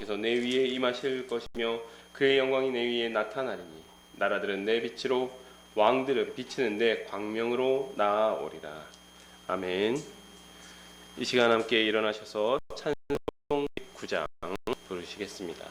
주께서 내 위에 임하실 것이며 그의 영광이 내 위에 나타나리니 나라들은 내 빛으로 왕들은 비치는 내 광명으로 나아오리라. 아멘. 이 시간 함께 일어나셔서 찬송 9장 부르시겠습니다.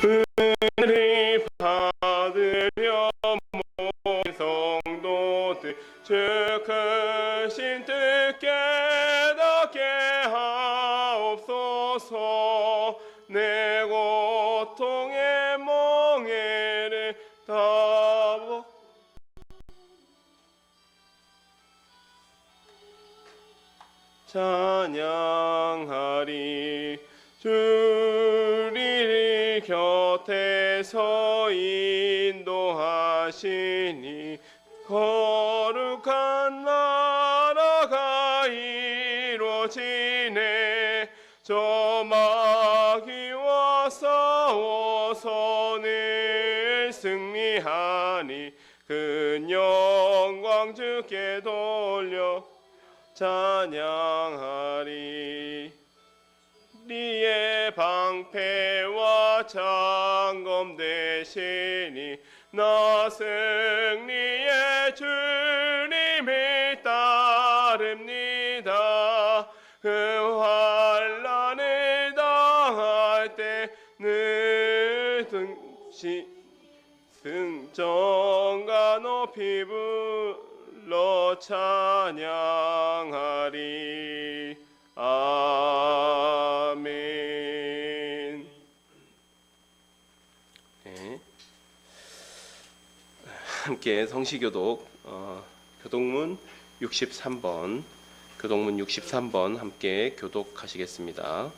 은혜를 받으려 모인 성도들 주 크신 뜻 깨닫게 하옵소서. 내 고통의 멍에를 다 찬양하리. 주리 곁에서 인도하시니 거룩한 나라가 이루어지네. 저 마귀와 싸워서 늘 승리하니 큰 영광 주께 돌려 찬양하리. 우리의 방패와 장검 되시니 나 승리의 주님을 따릅니다. 그 환난을 당할 때 늘 승전과 높이 불러 찬양하리. 아멘. 네. 함께 성시교독 교독문 63번 함께 교독하시겠습니다.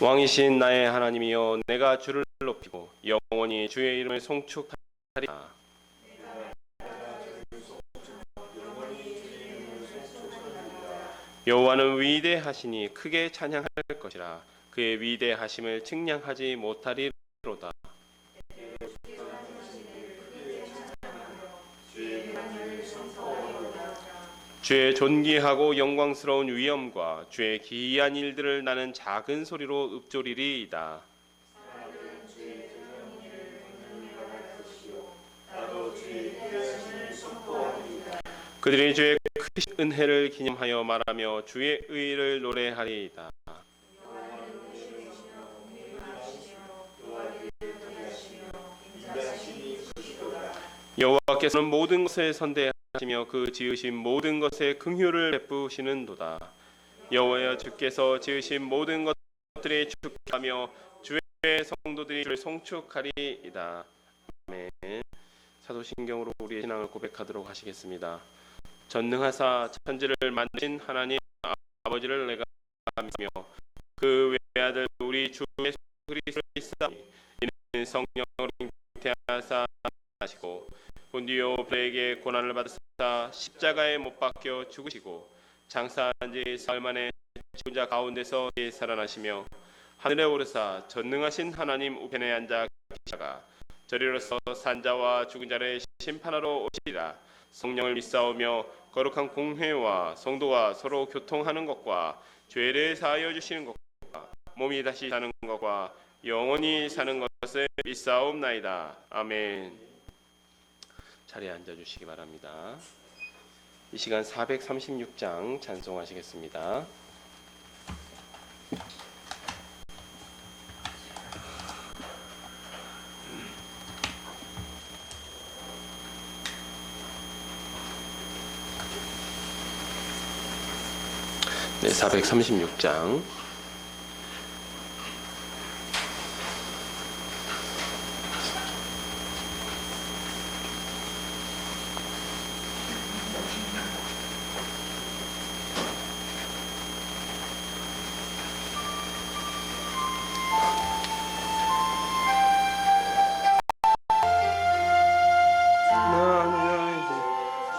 왕이신 나의 하나님이여, 내가 주를 높이고 영원히 주의 이름을 송축하리라. 여호와는 위대하시니 크게 찬양할 것이라. 그의 위대하심을 측량하지 못하리로다. 주의 존귀하고 영광스러운 위엄과 주의 기이한 일들을 나는 작은 소리로 읊조리리이다. 그들이 주의 크신 은혜를 기념하여 말하며 주의 의를 노래하리이다. 여호와께서는 모든 것에 선대하시며 그 지으신 모든 것에 긍휼을 베푸시는도다. 여호와여, 주께서 지으신 모든 것들이 축하하며 주의 성도들이 주를 송축하리이다. 아멘. 사도신경으로 우리의 신앙을 고백하도록 하시겠습니다. 전능하사 천지를 만드신 하나님 아버지를 내가 믿으며 그 외아들 우리 주 예수 그리스도를 믿사오니 이는 성령으로 잉태하사 하시고 본디오 빌라에게 고난을 받으사 십자가에 못 박혀 죽으시고 장사한 지 사흘 만에 죽은 자 가운데서 살아나시며 하늘에 오르사 전능하신 하나님 우편에 앉아 계시다가 저리로서 산자와 죽은 자를 심판하러 오시리라. 성령을 믿사오며 거룩한 공회와 성도와 서로 교통하는 것과 죄를 사하여 주시는 것과 몸이 다시 사는 것과 영원히 사는 것을 믿사옵나이다. 아멘. 자리에 앉아주시기 바랍니다. 이 시간 436장 찬송하시겠습니다. 네, 436장.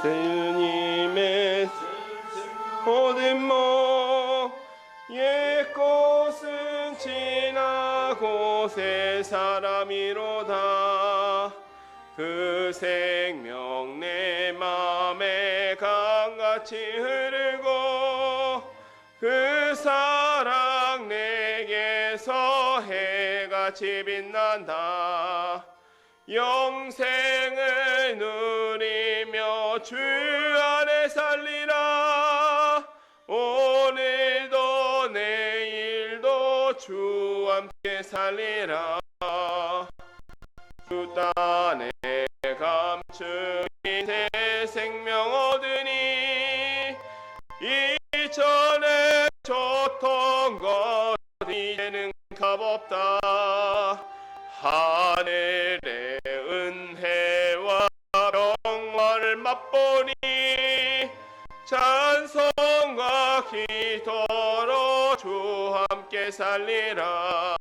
주님의 모든 모 예 감이로다. 그 생명 내 맘에 강같이 흐르고 그 사랑 내게서 해같이 빛난다. 영생을 누리며 주 안에 살리라. 오늘도 내일도 주 함께 살리라. 주 땅에 감추인 새 생명 얻으니 이전에 줬던 것 이제는 값없다. 하늘의 은혜와 평화를 맛보니 찬송과 기도로 주 함께 살리라.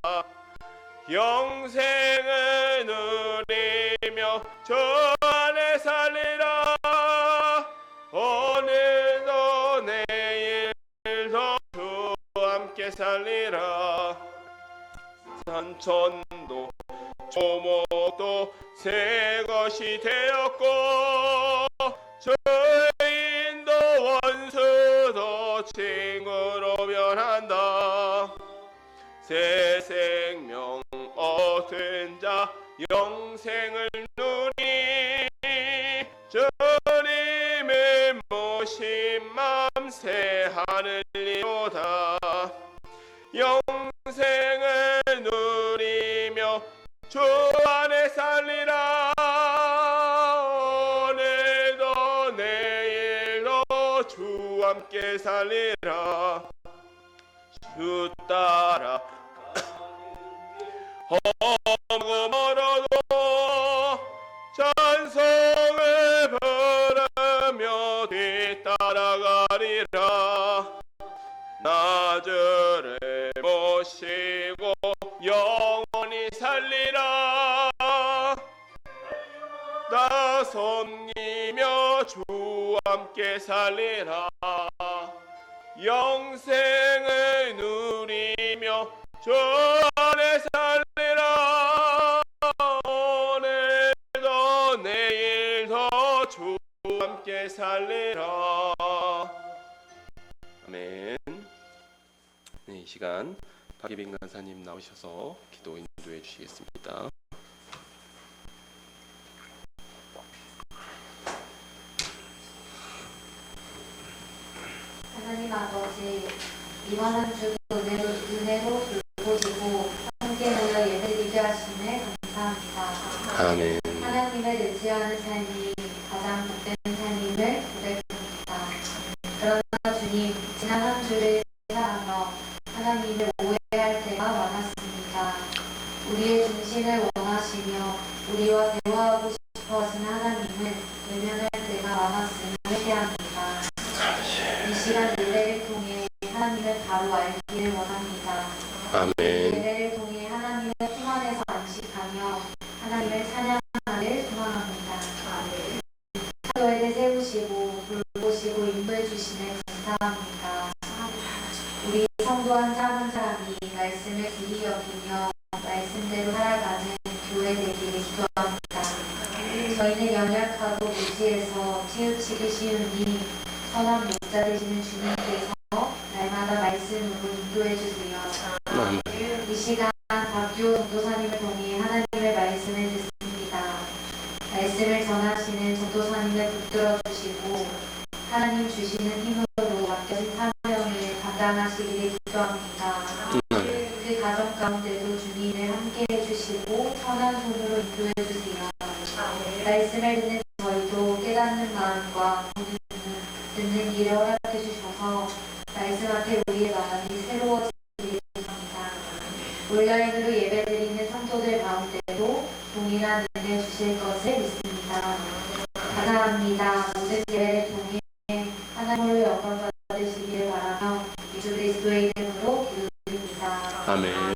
영생을 누리며 주 안에 살리라. 오늘도 내일도 주 함께 살리라. 산천도 조목도 새 것이 되었고 죄인도 원수도 친구로 변한다. 새 생명 얻은 자 영생을 누리 주님의 모신 맘 새하늘이로다. 영생을 누리며 주 안에 살리라. 오늘도 내일도 주 함께 살리라. 주 따라 험하고 멀어도 찬송을 부르며 뒤따라가리라. 나주를 모시고 영원히 살리라. 나 섬기며 주 함께 살리라. 영생을 누리며 주 안에 살리라. 오늘도 내일도 주 함께 살리라. 아멘. 네, 이 시간 박예빈 간사님 나오셔서 기도 인도해 주시겠습니다. 하나님 아버지, 이번 한 주도 은혜로 돌보시고 함께 모여 예배드리게 하심에 감사합니다. 아멘. 하나님을 의지하는 삶이 가장 복된 삶임을 고백합니다. 그러나 주님, 지난 한 주를 살아가며 하나님을 오해할 때가 많았습니다. 우리의 중심을 원하시며 우리와 대화하고 싶어하시는 하나님을 외면할 때가 많았음을 회개합니다. 이 시간 예배를 통해 하나님을 바로 알기를 원합니다. 아멘. 예배를 통해 하나님의 품 안에서 안식하며 하나님을 찬양하기를 소망합니다. 사도에게 세우시고 돌보시고 인도해 주시네 감사합니다. 우리 성도 한 사람 한 사람이 말씀을 귀히 여기며 말씀대로 살아가는 교회 되기를 기도합니다. 저희는 연약하고 무지해서 치우치기 쉬우니 선한 목자 되시는 주님께서 날마다 말씀으로 인도해 주세요. 이 시간 박규호 전도사님을 통해 하나님의 말씀을 듣습니다. 말씀을 전하시는 전도사님을 붙들어 주시고 하나님 주시는 힘으로 맡겨진 사명을 감당하시기를 기도합니다. 그 가정 가운데도 주님을 함께 해주시고 선한 손으로 인도해 주세요. 말씀을 듣는 저희도 깨닫는 마음과 듣는 길을 허락해 주셔서 말씀 앞에 우리의 마음이 새로워지기를 합니다. 온라인으로 예배드리는 성도들 가운데도 동일한 은혜 주실 것을 믿습니다. 감사합니다. 모든 예배를 통해 하나님으로 영광 받으시기를 바라며 예수 그리스도의 이름으로 기도드립니다. 아멘.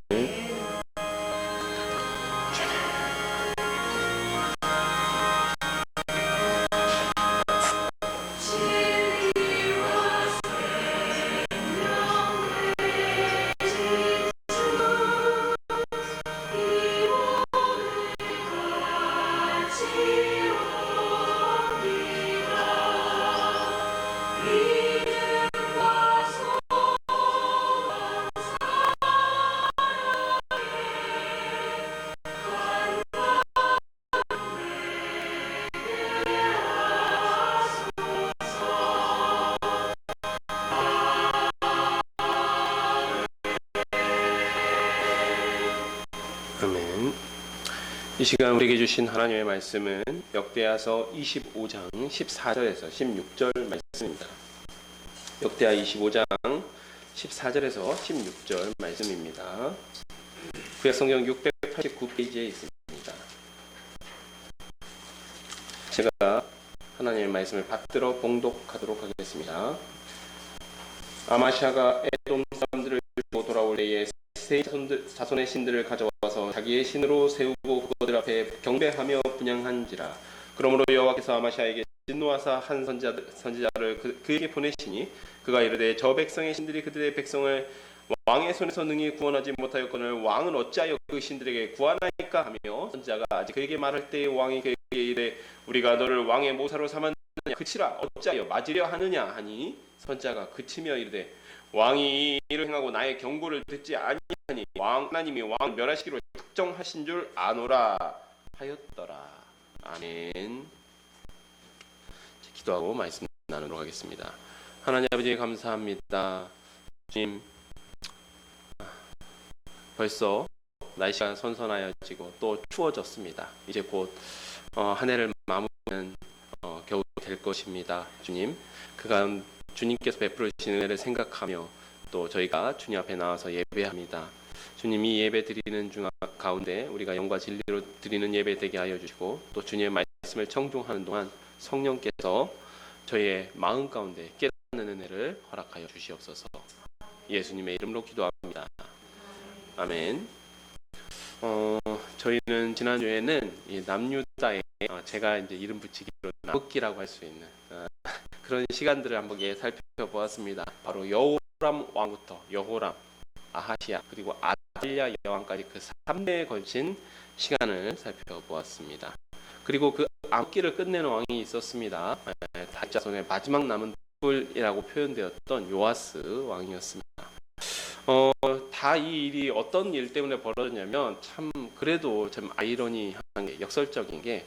이 시간 우리에게 주신 하나님의 말씀은 역대하서 25장 14절에서 16절 말씀입니다. 역대하 25장 14절에서 16절 말씀입니다. 구약성경 689페이지에 있습니다. 제가 하나님의 말씀을 받들어 봉독하도록 하겠습니다. 아마시아가 에돔 사람들을 돌아올 때에 세 자손의 신들을 가져와서 자기의 신으로 세우고 그들 앞에 경배하며 분향한지라. 그러므로 여호와께서 아마시아에게 진노하사 한 선지자를 그에게 보내시니 그가 이르되 저 백성의 신들이 그들의 백성을 왕의 손에서 능히 구원하지 못하였거늘 왕은 어찌하여 그 신들에게 구하나이까 하며 선지자가 아직 그에게 말할 때에 왕이 그에게 이르되 우리가 너를 왕의 모사로 삼았느냐 그치라 어찌하여 맞으려 하느냐 하니 선지자가 그치며 이르되 왕이 이 일을 행하고 나의 경고를 듣지 아니하니 하나님이 왕을 멸하시기로 작정하신 줄 아노라 하였더라. 아멘. 기도하고 말씀 나누도록 하겠습니다. 하나님 아버지 감사합니다. 주님, 벌써 날씨가 선선하여지고 또 추워졌습니다. 이제 곧 한 해를 마무리하는 겨울이 될 것입니다. 주님, 그간 주님께서 베풀으시는 은혜를 생각하며 또 저희가 주님 앞에 나와서 예배합니다. 주님, 이 예배 드리는 중 가운데 우리가 영과 진리로 드리는 예배 되게 하여 주시고 또 주님의 말씀을 청중하는 동안 성령께서 저희의 마음 가운데 깨닫는 은혜를 허락하여 주시옵소서. 예수님의 이름으로 기도합니다. 아멘. 저희는 지난주에는 이 남유다의 제가 이제 이름 붙이기로 나붓기라고 할 수 있는 그런 시간들을 한번 살펴보았습니다. 바로 여호람 왕부터 여호람, 아하시아 그리고 아달랴 여왕까지 그 3대에 걸친 시간을 살펴보았습니다. 그리고 그 암기를 끝내는 왕이 있었습니다. 다윗 자손의 마지막 남은 뿔이라고 표현되었던 요아스 왕이었습니다. 다 이 일이 어떤 일 때문에 벌어졌냐면 참 그래도 참 아이러니한 게 역설적인 게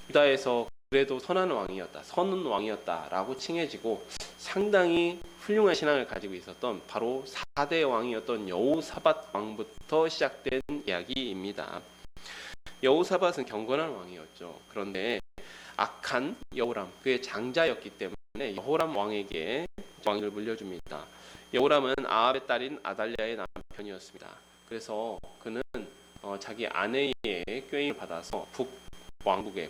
유다에서 그래도 선한 왕이었다라고 칭해지고 상당히 훌륭한 신앙을 가지고 있었던 바로 4대 왕이었던 여호사밧 왕부터 시작된 이야기입니다. 여호사밧은 경건한 왕이었죠. 그런데 악한 여호람, 그의 장자였기 때문에 여호람 왕에게 왕위를 물려줍니다. 여호람은 아합의 딸인 아달랴의 남편이었습니다. 그래서 그는 자기 아내의 꾀임을 받아서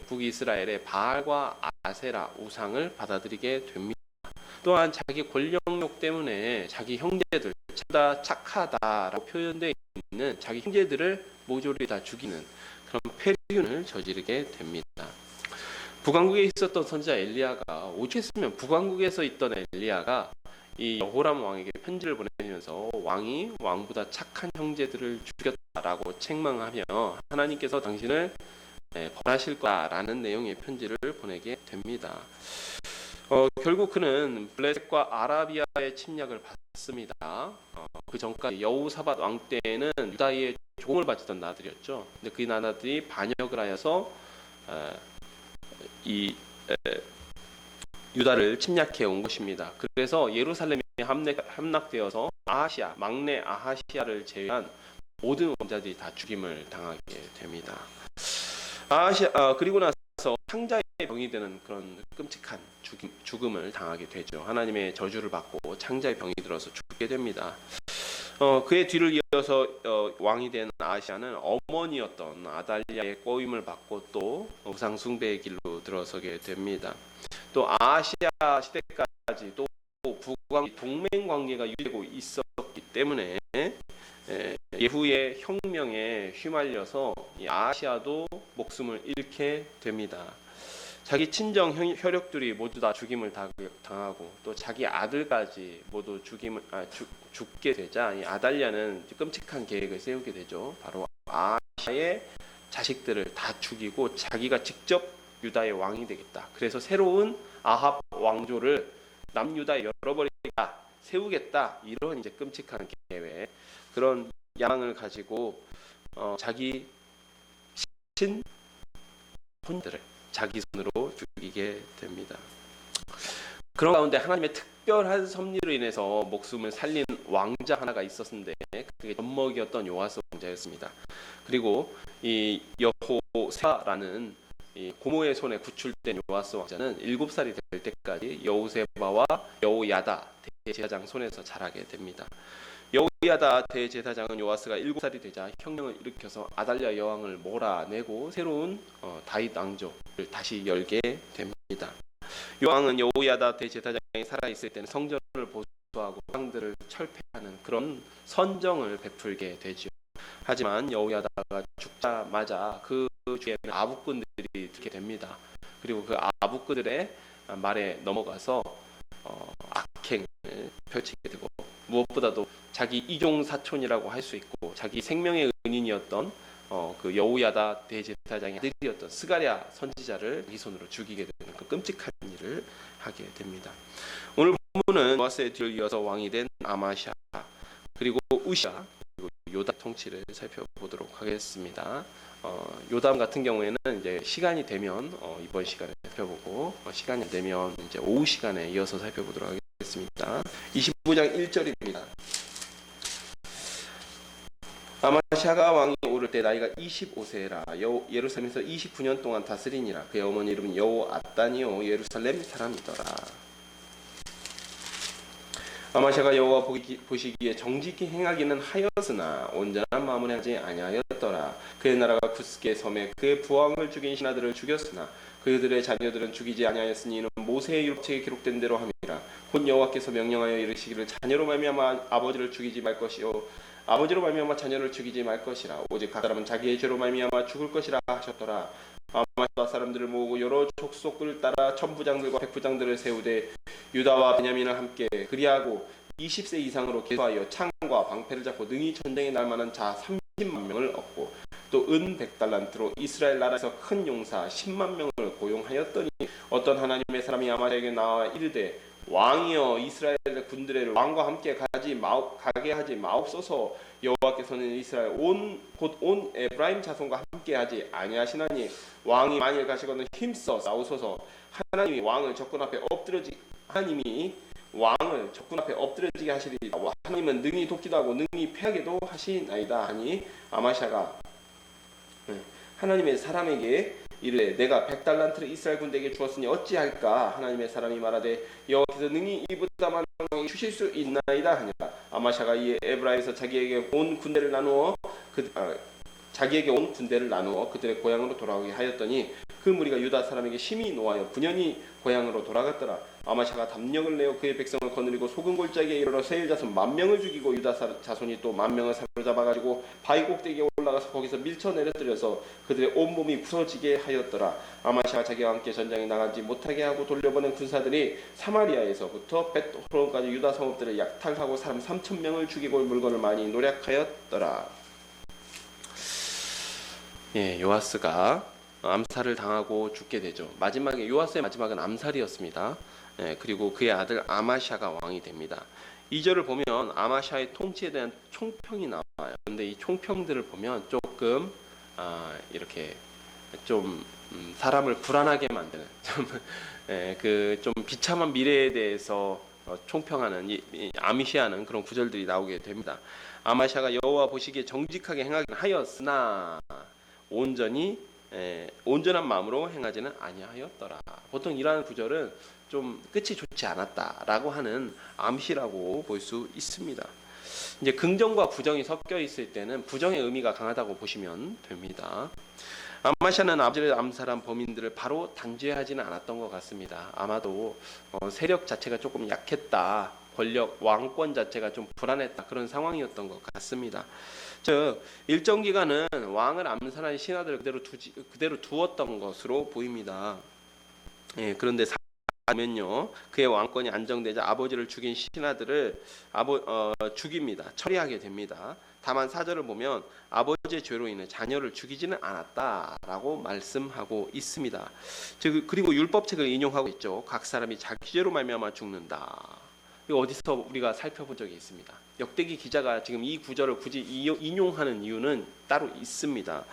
북이스라엘의 바알과 아세라 우상을 받아들이게 됩니다. 또한 자기 권력욕 때문에 자기 형제들 다 착하다라고 표현되어 있는 자기 형제들을 모조리 다 죽이는 그런 폐륜을 저지르게 됩니다. 북왕국에 있었던 선지자 엘리야가 오죽했으면 북왕국에서 있던 엘리야가 이 여호람 왕에게 편지를 보내면서 왕이 왕보다 착한 형제들을 죽였다라고 책망하며 하나님께서 당신을 벌하실 거라는 내용의 편지를 보내게 됩니다. 결국 그는 블레셋과 아라비아의 침략을 받습니다. 그 전까지 여호사밧 왕 때에는 유다의 조공을 바치던 나라들이었죠. 근데 그 나라들이 반역을 하여서 유다를 침략해 온 것입니다. 그래서 예루살렘이 함락되어서 막내 아하시아를 제외한 모든 왕자들이 다 죽임을 당하게 됩니다. 그리고 나서 창자의 병이 되는 그런 끔찍한 죽음을 당하게 되죠. 하나님의 저주를 받고 창자의 병이 들어서 죽게 됩니다. 그의 뒤를 이어서 왕이 된 아하시아는 어머니였던 아달랴의 꼬임을 받고 또 우상 숭배의 길로 들어서게 됩니다. 또 아하시아 시대까지 또 북왕 동맹 관계가 유지되고 있었기 때문에 예후의 혁명에 휘말려서 이 아하시아도 목숨을 잃게 됩니다. 자기 친정 혈육들이 모두 다 죽임을 당하고 또 자기 아들까지 모두 죽게 되자 이 아달랴는 끔찍한 계획을 세우게 되죠. 바로 아하시아의 자식들을 다 죽이고 자기가 직접 유다의 왕이 되겠다. 그래서 새로운 아합 왕조를 남유다에 열어버리겠다, 세우겠다. 이런 이제 끔찍한 계획, 그런 야망을 가지고 자기 혼들을 자기 손으로 죽이게 됩니다. 그런 가운데 하나님의 특별한 섭리로 인해서 목숨을 살린 왕자 하나가 있었는데 그게 젖먹이었던 요아스 왕자였습니다. 그리고 이 여호세바라는 이 고모의 손에 구출된 요아스 왕자는 7살이 될 때까지 여호세바와 여호야다 대제사장 손에서 자라게 됩니다. 여호야다 대제사장은 요아스가 7살이 되자 혁명을 일으켜서 아달랴 여왕을 몰아내고 새로운 다윗 왕족을 다시 열게 됩니다. 요왕은 여호야다 대제사장이 살아있을 때는 성전을 보수하고 왕들을 철폐하는 그런 선정을 베풀게 되죠. 하지만 여호야다가 죽자마자 그 주에는 아부꾼들이 들게 됩니다. 그리고 그 아부꾼들의 말에 넘어가서 악행을 펼치게 되고, 무엇보다도 자기 이종 사촌이라고 할 수 있고 자기 생명의 은인이었던 그 여호야다 대제사장의 아들이었던 스가랴 선지자를 자기 손으로 죽이게 되는 그 끔찍한 일을 하게 됩니다. 오늘 본문은 요아스의 뒤를 이어서 왕이 된 아마샤, 그리고 우시아, 그리고 요담 통치를 살펴보도록 하겠습니다. 요담 같은 경우에는 이제 시간이 되면 이번 시간에 살펴보고, 시간이 안 되면 이제 오후 시간에 이어서 살펴보도록 하겠습니다. 25장 1절입니다. 아마샤가 왕이 오를 때 나이가 25세라 예루살렘에서 29년 동안 다스리니라. 그의 어머니 이름은 여호아따니요 예루살렘 사람이더라. 아마샤가 여호와 보시기에 정직히 행하기는 하였으나 온전한 마음을 하지 아니하였더라. 그의 나라가 구스게 섬에 그의 부왕을 죽인 신하들을 죽였으나 그들의 자녀들은 죽이지 아니하였으니 이는 모세의 율법책에 기록된 대로 함이라. 곧 여호와께서 명령하여 이르시기를 자녀로 말미암아 아버지를 죽이지 말 것이요 아버지로 말미암아 자녀를 죽이지 말 것이라. 오직 각 사람은 자기의 죄로 말미암아 죽을 것이라 하셨더라. 아마샤가 사람들을 모으고 여러 족속을 따라 천부장들과 백부장들을 세우되 유다와 베냐민을 함께 그리하고 20세 이상으로 계수하여 창과 방패를 잡고 능히 전쟁에 날 만한 자 30만 명을 얻고 또 은 100달란트로 이스라엘 나라에서 큰 용사 10만 명을 고용하였더니 어떤 하나님의 사람이 아마샤에게 나와 이르되 왕이여 이스라엘의 군대를 왕과 함께 가게 하지 마옵소서. 여호와께서는 이스라엘 곧 온 에브라임 자손과 함께 하지 아니하시나니 왕이 만일 가시거든 힘써 싸우소서. 하나님이 왕을 적군 앞에 엎드려지게 하시리이다. 하나님은 능히 돕기도 하고 능히 패하게도 하시나이다 하니 아마샤가 하나님의 사람에게 이르되 내가 100달란트를 이스라엘 군대에게 주었으니 어찌할까? 하나님의 사람이 말하되 여호와께서 능히 이보다 많은 왕에게 주실 수 있나이다 하니라. 아마샤가 이에 에브라임에서 자기에게 온 군대를 나누어 그들의 고향으로 돌아오게 하였더니 그 무리가 유다 사람에게 심히 노하여 분연히 고향으로 돌아갔더라. 아마샤가 담력을 내어 그의 백성을 거느리고 소금 골짜기에 이르러 세일 자손 10,000명을 죽이고 유다 자손이 또 10,000명을 사로잡아가지고 바위 꼭대기에 올라가서 거기서 밀쳐 내려뜨려서 그들의 온몸이 부서지게 하였더라. 아마샤가 자기와 함께 전장에 나가지 못하게 하고 돌려보낸 군사들이 사마리아에서부터 벳호론까지 유다 성읍들을 약탈하고 사람 3,000명을 죽이고 물건을 많이 노략하였더라. 요아스가 암살을 당하고 죽게 되죠. 요아스의 마지막은 암살이었습니다. 그리고 그의 아들 아마샤가 왕이 됩니다. 2절을 보면 아마샤의 통치에 대한 총평이 나와요. 그런데 이 총평들을 보면 조금 이렇게 좀 사람을 불안하게 만드는 좀 비참한 미래에 대해서 총평하는 아미시하는 그런 구절들이 나오게 됩니다. 아마샤가 여호와 보시기에 정직하게 행하긴 하였으나 온전한 마음으로 행하지는 아니하였더라. 보통 이러한 구절은 좀 끝이 좋지 않았다라고 하는 암시라고 볼 수 있습니다. 이제 긍정과 부정이 섞여 있을 때는 부정의 의미가 강하다고 보시면 됩니다. 아마샤는 아버지를 암살한 범인들을 바로 단죄하지는 않았던 것 같습니다. 아마도 세력 자체가 조금 약했다, 왕권 자체가 좀 불안했다, 그런 상황이었던 것 같습니다. 즉 일정 기간은 왕을 암살한 신하들을 그대로 두었던 것으로 보입니다. 그런데 사면요, 그의 왕권이 안정되자 아버지를 죽인 신하들을 죽입니다. 처리하게 됩니다. 다만 4절을 보면 아버지의 죄로 인해 자녀를 죽이지는 않았다라고 말씀하고 있습니다. 즉 그리고 율법책을 인용하고 있죠. 각 사람이 자기 죄로 말미암아 죽는다. 이거 어디서 우리가 살펴본 적이 있습니다. 역대기 기자가 지금 이 구절을 굳이 인용하는 이유는 따로 있습니다.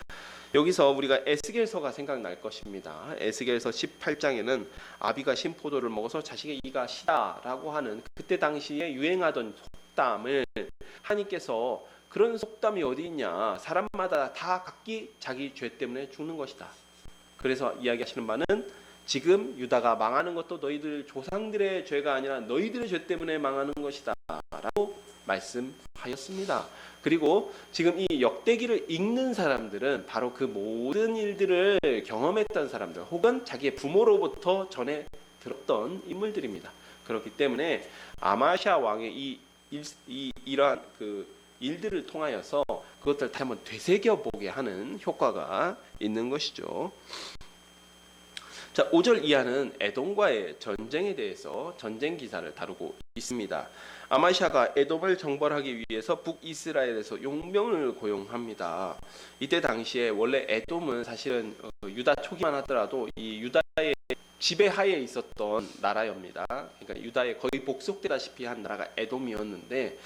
여기서 우리가 에스겔서가 생각날 것입니다. 에스겔서 18장에는 아비가 신포도를 먹어서 자식의 이가 시다라고 하는 그때 당시에 유행하던 속담을 하나님께서 그런 속담이 어디 있냐. 사람마다 다 각기 자기 죄 때문에 죽는 것이다. 그래서 이야기하시는 바는 지금 유다가 망하는 것도 너희들 조상들의 죄가 아니라 너희들의 죄 때문에 망하는 것이다 라고 말씀하였습니다. 그리고 지금 이 역대기를 읽는 사람들은 바로 그 모든 일들을 경험했던 사람들 혹은 자기의 부모로부터 전해 들었던 인물들입니다. 그렇기 때문에 아마시아 왕의 이러한 그 일들을 통하여서 그것들 다시 한번 되새겨 보게 하는 효과가 있는 것이죠. 자, 5절 이하는 에돔과의 전쟁에 대해서 전쟁 기사를 다루고 있습니다. 아마시아가 에돔을 정벌하기 위해서 북이스라엘에서 용병을 고용합니다. 이때 당시에 원래 에돔은 사실은 유다 초기만 하더라도 이 유다의 지배하에 있었던 나라입니다. 그러니까 유다에 거의 복속되다시피 한 나라가 에돔이었는데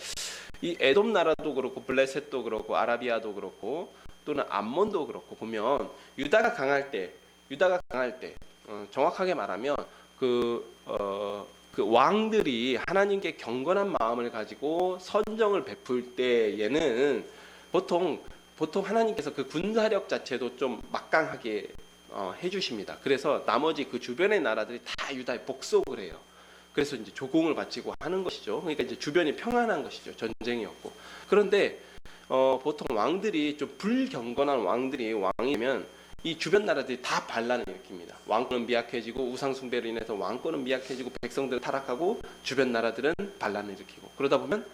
이 에돔 나라도 그렇고 블레셋도 그렇고 아라비아도 그렇고 또는 암몬도 그렇고 보면 유다가 강할 때 정확하게 말하면 그 왕들이 하나님께 경건한 마음을 가지고 선정을 베풀 때에는 보통 하나님께서 그 군사력 자체도 좀 막강하게 해주십니다. 그래서 나머지 그 주변의 나라들이 다 유다에 복속을 해요. 그래서 이제 조공을 바치고 하는 것이죠. 그러니까 이제 주변이 평안한 것이죠. 전쟁이었고. 그런데 보통 왕들이 좀 불경건한 왕들이 왕이면 이 주변 나라들이 다 반란을 일으킵니다. 왕권은 미약해지고 우상 숭배로 인해서 왕권은 미약해지고 백성들은 타락하고 주변 나라들은 반란을 일으키고 그러다 보면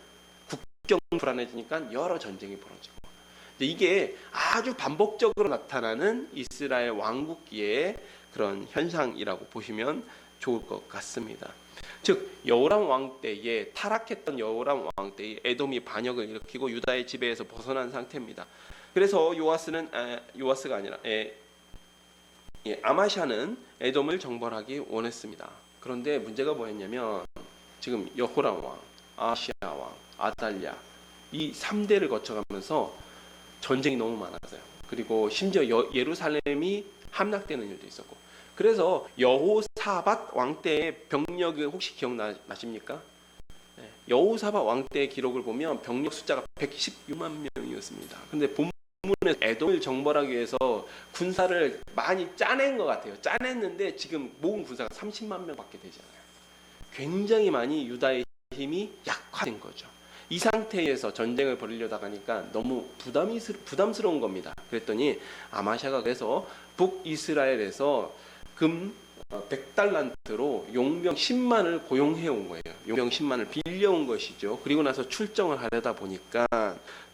국경 불안해지니까 여러 전쟁이 벌어지고 이게 아주 반복적으로 나타나는 이스라엘 왕국기의 그런 현상이라고 보시면 좋을 것 같습니다. 즉 여호람 왕 때에 타락했던 여호람 왕 때에 에돔이 반역을 일으키고 유다의 지배에서 벗어난 상태입니다. 그래서 요아스가 아니라 아마시아는 에돔을 정벌하기 원했습니다. 그런데 문제가 뭐였냐면 지금 여호람 왕, 아시아 왕, 아달랴 이 3대를 거쳐가면서 전쟁이 너무 많았어요. 그리고 심지어 예루살렘이 함락되는 일도 있었고 그래서 여호사밧 왕 때의 병력이 혹시 기억나십니까? 네. 여호사밧 왕 때의 기록을 보면 병력 숫자가 116만 명이었습니다. 근데 본문에 에돔을 정벌하기 위해서 군사를 많이 짜낸 것 같아요. 짜냈는데 지금 모은 군사가 30만 명밖에 되지 않아요. 굉장히 많이 유다의 힘이 약화된 거죠. 이 상태에서 전쟁을 벌이려다 가니까 너무 부담스러운 겁니다. 그랬더니 아마시아가 그래서 북이스라엘에서 금 100달란트로 용병 10만을 고용해 온 거예요. 용병 10만을 빌려온 것이죠. 그리고 나서 출정을 하려다 보니까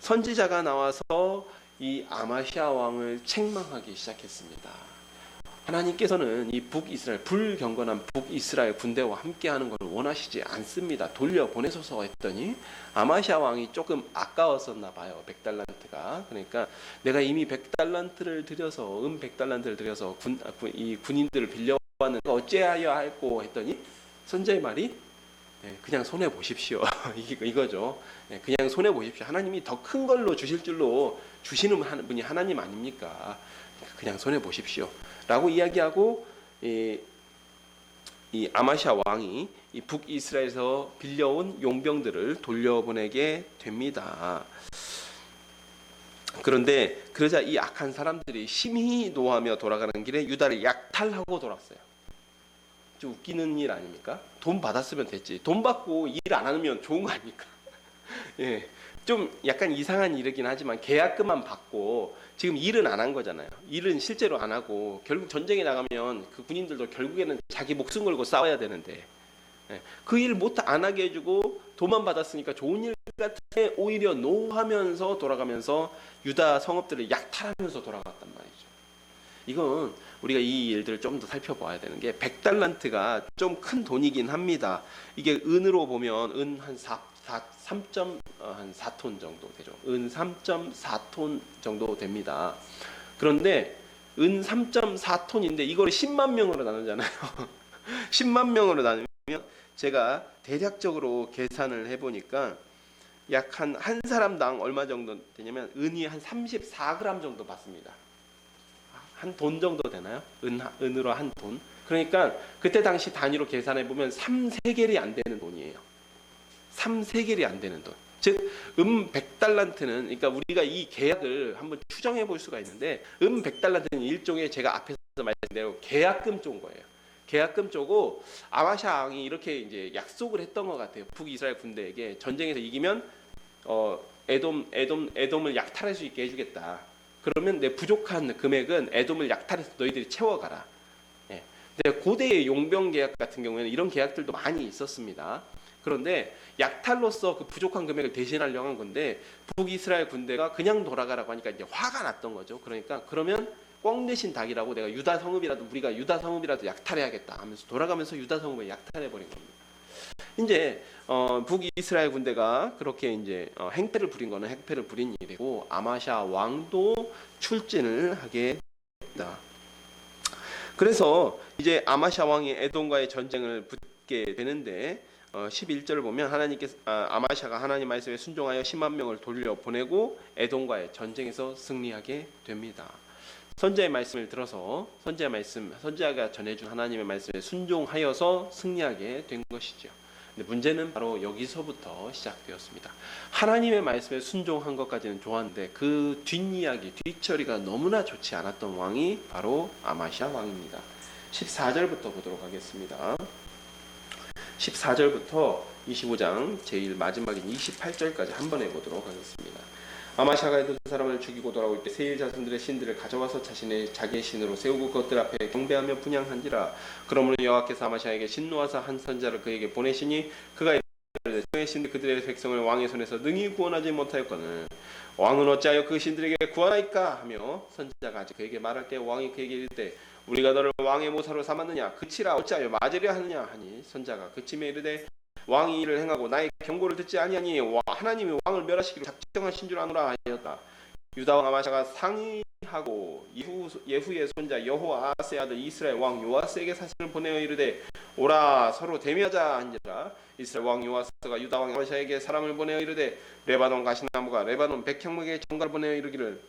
선지자가 나와서 이 아마시아 왕을 책망하기 시작했습니다. 하나님께서는 이 북이스라엘 불경건한 북이스라엘 군대와 함께하는 것을 원하시지 않습니다. 돌려보내소서 했더니 아마시아 왕이 조금 아까웠었나 봐요. 100달란트가. 그러니까 내가 이미 100달란트를 들여서 100달란트를 들여서 이 군인들을 빌려왔는데 어찌하여 할꼬 했더니 선지자의 말이 그냥 손해 보십시오. 이거죠. 그냥 손해 보십시오. 하나님이 더 큰 걸로 주실 줄로 주시는 분이 하나님 아닙니까? 그냥 손해 보십시오. 라고 이야기하고 이 아마시아 왕이 이 북이스라엘에서 빌려온 용병들을 돌려보내게 됩니다. 그런데 그러자 이 악한 사람들이 심히 노하며 돌아가는 길에 유다를 약탈하고 돌았어요. 좀 웃기는 일 아닙니까? 돈 받았으면 됐지. 돈 받고 일 안 하면 좋은 거 아닙니까? 예. 좀 약간 이상한 일이긴 하지만 계약금만 받고 지금 일은 안 한 거잖아요. 일은 실제로 안 하고 결국 전쟁에 나가면 그 군인들도 결국에는 자기 목숨 걸고 싸워야 되는데 그 일 못 안 하게 해주고 돈만 받았으니까 좋은 일 같은데 오히려 노하면서 돌아가면서 유다 성읍들을 약탈하면서 돌아갔단 말이죠. 이건 우리가 이 일들을 좀 더 살펴봐야 되는 게 100달란트가 좀 큰 돈이긴 합니다. 이게 은으로 보면 은 한 3.4톤 정도 되죠. 은 3.4톤 정도 됩니다. 그런데 은 3.4톤인데 이걸 10만 명으로 나누잖아요. 10만 명으로 나누면 제가 대략적으로 계산을 해보니까 약 한 사람당 얼마 정도 되냐면 은이 한 34g 정도 받습니다. 한 돈 정도 되나요? 은으로 한 돈. 그러니까 그때 당시 단위로 계산해 보면 3세겔이 안 되는 돈이에요. 3세겔이 안 되는 돈. 즉 100달란트는 그러니까 우리가 이 계약을 한번 추정해 볼 수가 있는데 100달란트는 일종의 제가 앞에서 말씀드린 대로 계약금 쪽 거예요. 계약금 쪽고 아마샤 왕이 이렇게 이제 약속을 했던 것 같아요. 북이스라엘 군대에게 전쟁에서 이기면 에돔을 약탈할 수 있게 해주겠다. 그러면 내 부족한 금액은 에돔을 약탈해서 너희들이 채워가라. 예. 근데 고대의 용병 계약 같은 경우에는 이런 계약들도 많이 있었습니다. 그런데 약탈로서 그 부족한 금액을 대신하려고 한 건데 북이스라엘 군대가 그냥 돌아가라고 하니까 이제 화가 났던 거죠. 그러니까 그러면 꽝 대신 닭이라고 내가 유다 성읍이라도 우리가 유다 성읍이라도 약탈해야겠다 하면서 돌아가면서 유다 성읍을 약탈해 버린 겁니다. 이제 북이스라엘 군대가 그렇게 이제 행패를 부린 거는 행패를 부린 일이고 아마샤 왕도 출진을 하게 됩니다. 그래서 이제 아마샤 왕이 에돔과의 전쟁을 붙게 되는데 11절을 보면 하나님께서 아마샤가 하나님 말씀에 순종하여 10만 명을 돌려 보내고 에돔과의 전쟁에서 승리하게 됩니다. 선지자의 말씀을 들어서 선지자가 전해준 하나님의 말씀에 순종하여서 승리하게 된 것이죠. 근데 문제는 바로 여기서부터 시작되었습니다. 하나님의 말씀에 순종한 것까지는 좋았는데 그 뒷이야기, 뒷처리가 너무나 좋지 않았던 왕이 바로 아마샤 왕입니다. 14절부터 보도록 하겠습니다. 14절부터 25장 제일 마지막인 28절까지 한 번에 보도록 하겠습니다. 아마샤가 에돔 사람을 죽이고 돌아올 때 세일 자손들의 신들을 가져와서 자기의 신으로 세우고 그것들 앞에 경배하며 분향한지라. 그러므로 여호와께서 아마샤에게 진노하사 한 선자를 그에게 보내시니 그가 이르되 신들 그들의 백성을 왕의 손에서 능히 구원하지 못하였거늘 왕은 어찌하여 그 신들에게 구하나이까 하며 선지자가 아직 그에게 말할 때 왕이 그에게 이르되 우리가 너를 왕의 모사로 삼았느냐 그치라 어찌하여 맞으려 하느냐 하니 선자가 그침에 이르되 왕이 이를 행하고 나의 경고를 듣지 아니하니 하나님이 왕을 멸하시기로 작정하신 줄 아노라 하였다. 유다 왕 아마샤가 상의하고 예후의 손자 여호아스의 아들 이스라엘 왕 요아스에게 사신을 보내어 이르되 오라 서로 대면하자 한지라. 이스라엘 왕 요아스가 유다 왕 아마샤에게 사람을 보내어 이르되 레바논 가시나무가 레바논 백향목의 정가를 보내어 이르기를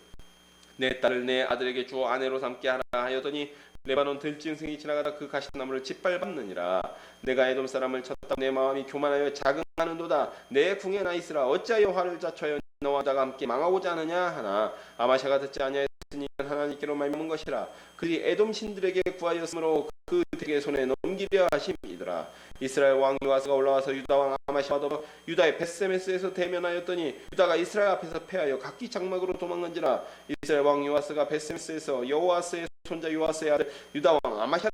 내 딸을 내 아들에게 주어 아내로 삼게 하라 하였더니 레바논 들짐승이 지나가다 그 가시나무를 짓밟았느니라. 내가 에돔 사람을 쳤다 내 마음이 교만하여 자긍하는도다. 내 궁에 나 있으라 어찌하여 화를 자초하여 너와 나가 함께 망하고자 하느냐 하나 아마샤가 듣지 아니하였으니 하나님께로 말미암은 것이라. 그들이 에돔 신들에게 구하였으므로 그 대개 손에 넘기려 하심이더라. 이스라엘 왕 요아스가 올라와서 유다 왕 아마샤와 더불어 유다의 벳세메스에서 대면하였더니 유다가 이스라엘 앞에서 패하여 각기 장막으로 도망간지라. 이스라엘 왕 요아스가 벳세메스에서 여호아스의 손자 요아스의 아들 유다 왕 아마샤를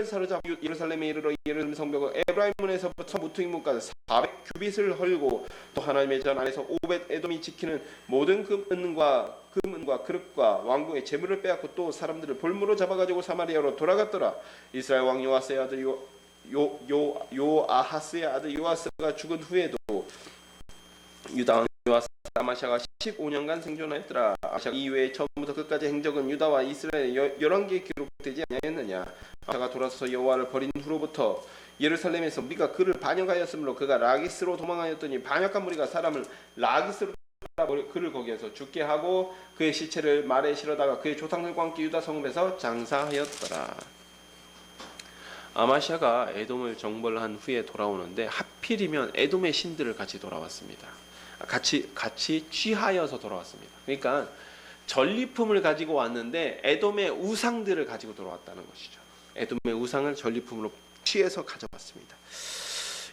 사로잡아 예루살렘에 이르러 예루살렘 성벽을 에브라임 문에서부터 무퉁이문까지 400규빗을 헐고 또 하나님의 전 안에서 오벳 에돔이 지키는 모든 금은과 그릇과 왕궁의 재물을 빼앗고 또 사람들을 볼무로 잡아가지고 사마리아로 돌아갔더라. 이스라엘 왕 요아스의 아들 요아하스의 아들 요아스가 죽은 후에도 유다 왕 요아스 아마샤가 15년간 생존하였더라. 아마샤 이외에 처음부터 끝까지 행적은 유다와 이스라엘의 11개에 기록되지 아니하였느냐. 아마샤가 돌아서서 여호와를 버린 후로부터 예루살렘에서 우리가 그를 반역하였으므로 그가 라기스로 도망하였더니 반역한 무리가 사람을 라기스로 그를 거기에서 죽게 하고 그의 시체를 말에 실어다가 그의 조상들과 함께 유다 성읍에서 장사하였더라. 아마샤가 에돔을 정벌을 한 후에 돌아오는데 하필이면 에돔의 신들을 같이 돌아왔습니다. 같이 취하여서 돌아왔습니다. 그러니까 전리품을 가지고 왔는데 에돔의 우상들을 가지고 돌아왔다는 것이죠. 에돔의 우상을 전리품으로 취해서 가져왔습니다.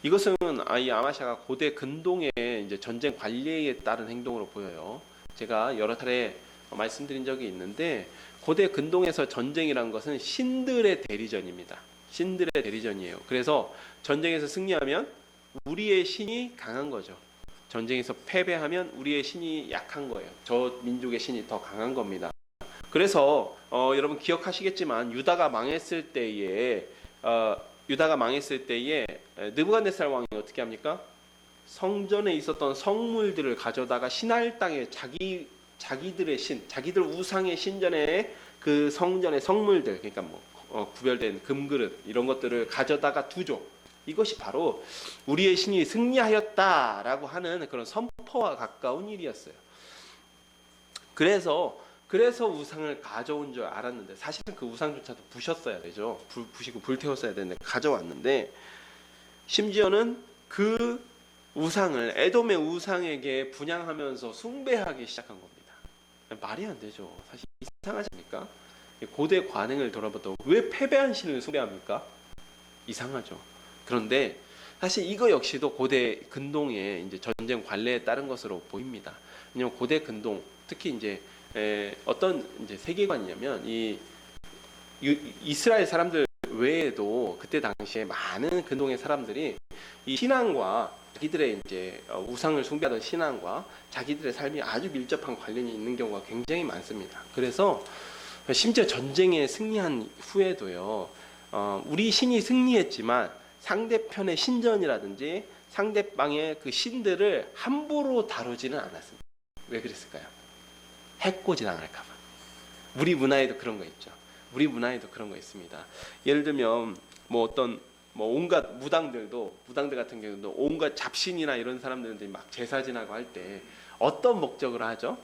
이것은 이 아마샤가 고대 근동의 이제 전쟁 관리에 따른 행동으로 보여요. 제가 여러 차례 말씀드린 적이 있는데 고대 근동에서 전쟁이란 것은 신들의 대리전입니다. 신들의 대리전이에요. 그래서 전쟁에서 승리하면 우리의 신이 강한 거죠. 전쟁에서 패배하면 우리의 신이 약한 거예요. 저 민족의 신이 더 강한 겁니다. 그래서 여러분 기억하시겠지만 유다가 망했을 때에 느부갓네살 왕이 어떻게 합니까? 성전에 있었던 성물들을 가져다가 신할 땅에 자기들의 신, 자기들 우상의 신전에 그 성전의 성물들, 그러니까 구별된 금그릇 이런 것들을 가져다가 두죠. 이것이 바로 우리의 신이 승리하였다라고 하는 그런 선포와 가까운 일이었어요. 그래서 우상을 가져온 줄 알았는데 사실은 그 우상조차도 부셨어야 되죠. 부시고 불태웠어야 되는데 가져왔는데 심지어는 그 우상을 에돔의 우상에게 분양하면서 숭배하기 시작한 겁니다. 말이 안 되죠. 사실 이상하지 않습니까? 고대 관행을 돌아봐도 왜 패배한 신을 숭배합니까? 이상하죠. 그런데 사실 이거 역시도 고대 근동의 이제 전쟁 관례에 따른 것으로 보입니다. 왜냐하면 고대 근동, 특히 이제 어떤 이제 세계관이냐면 이 이스라엘 사람들 외에도 그때 당시에 많은 근동의 사람들이 이 신앙과 자기들의 이제 우상을 숭배하던 신앙과 자기들의 삶이 아주 밀접한 관련이 있는 경우가 굉장히 많습니다. 그래서 심지어 전쟁에 승리한 후에도요, 우리 신이 승리했지만 상대편의 신전이라든지 상대방의 그 신들을 함부로 다루지는 않았습니다. 왜 그랬을까요? 해코지 당할까봐. 우리 문화에도 그런 거 있죠. 우리 문화에도 그런 거 있습니다. 예를 들면 뭐 어떤 온갖 무당들 같은 경우도 온갖 잡신이나 이런 사람들한테 막 제사 지나고 할 때 어떤 목적으로 하죠?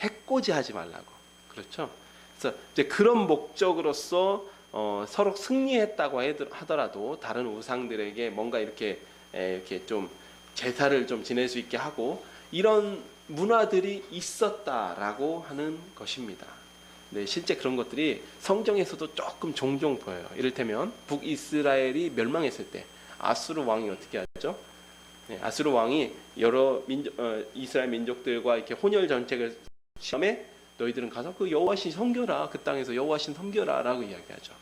해코지하지 말라고. 그렇죠? 그래서 이제 그런 목적으로서 서로 승리했다고 하더라도 다른 우상들에게 뭔가 이렇게 좀 제사를 좀 지낼 수 있게 하고 이런 문화들이 있었다라고 하는 것입니다. 네, 실제 그런 것들이 성경에서도 조금 종종 보여요. 이를테면 북이스라엘이 멸망했을 때 아수르 왕이 어떻게 하죠? 네, 아수르 왕이 여러 이스라엘 민족들과 이렇게 혼혈 정책을 시험에 너희들은 가서 그 여호와신 섬겨라, 그 땅에서 여호와신 섬겨라라고 이야기하죠.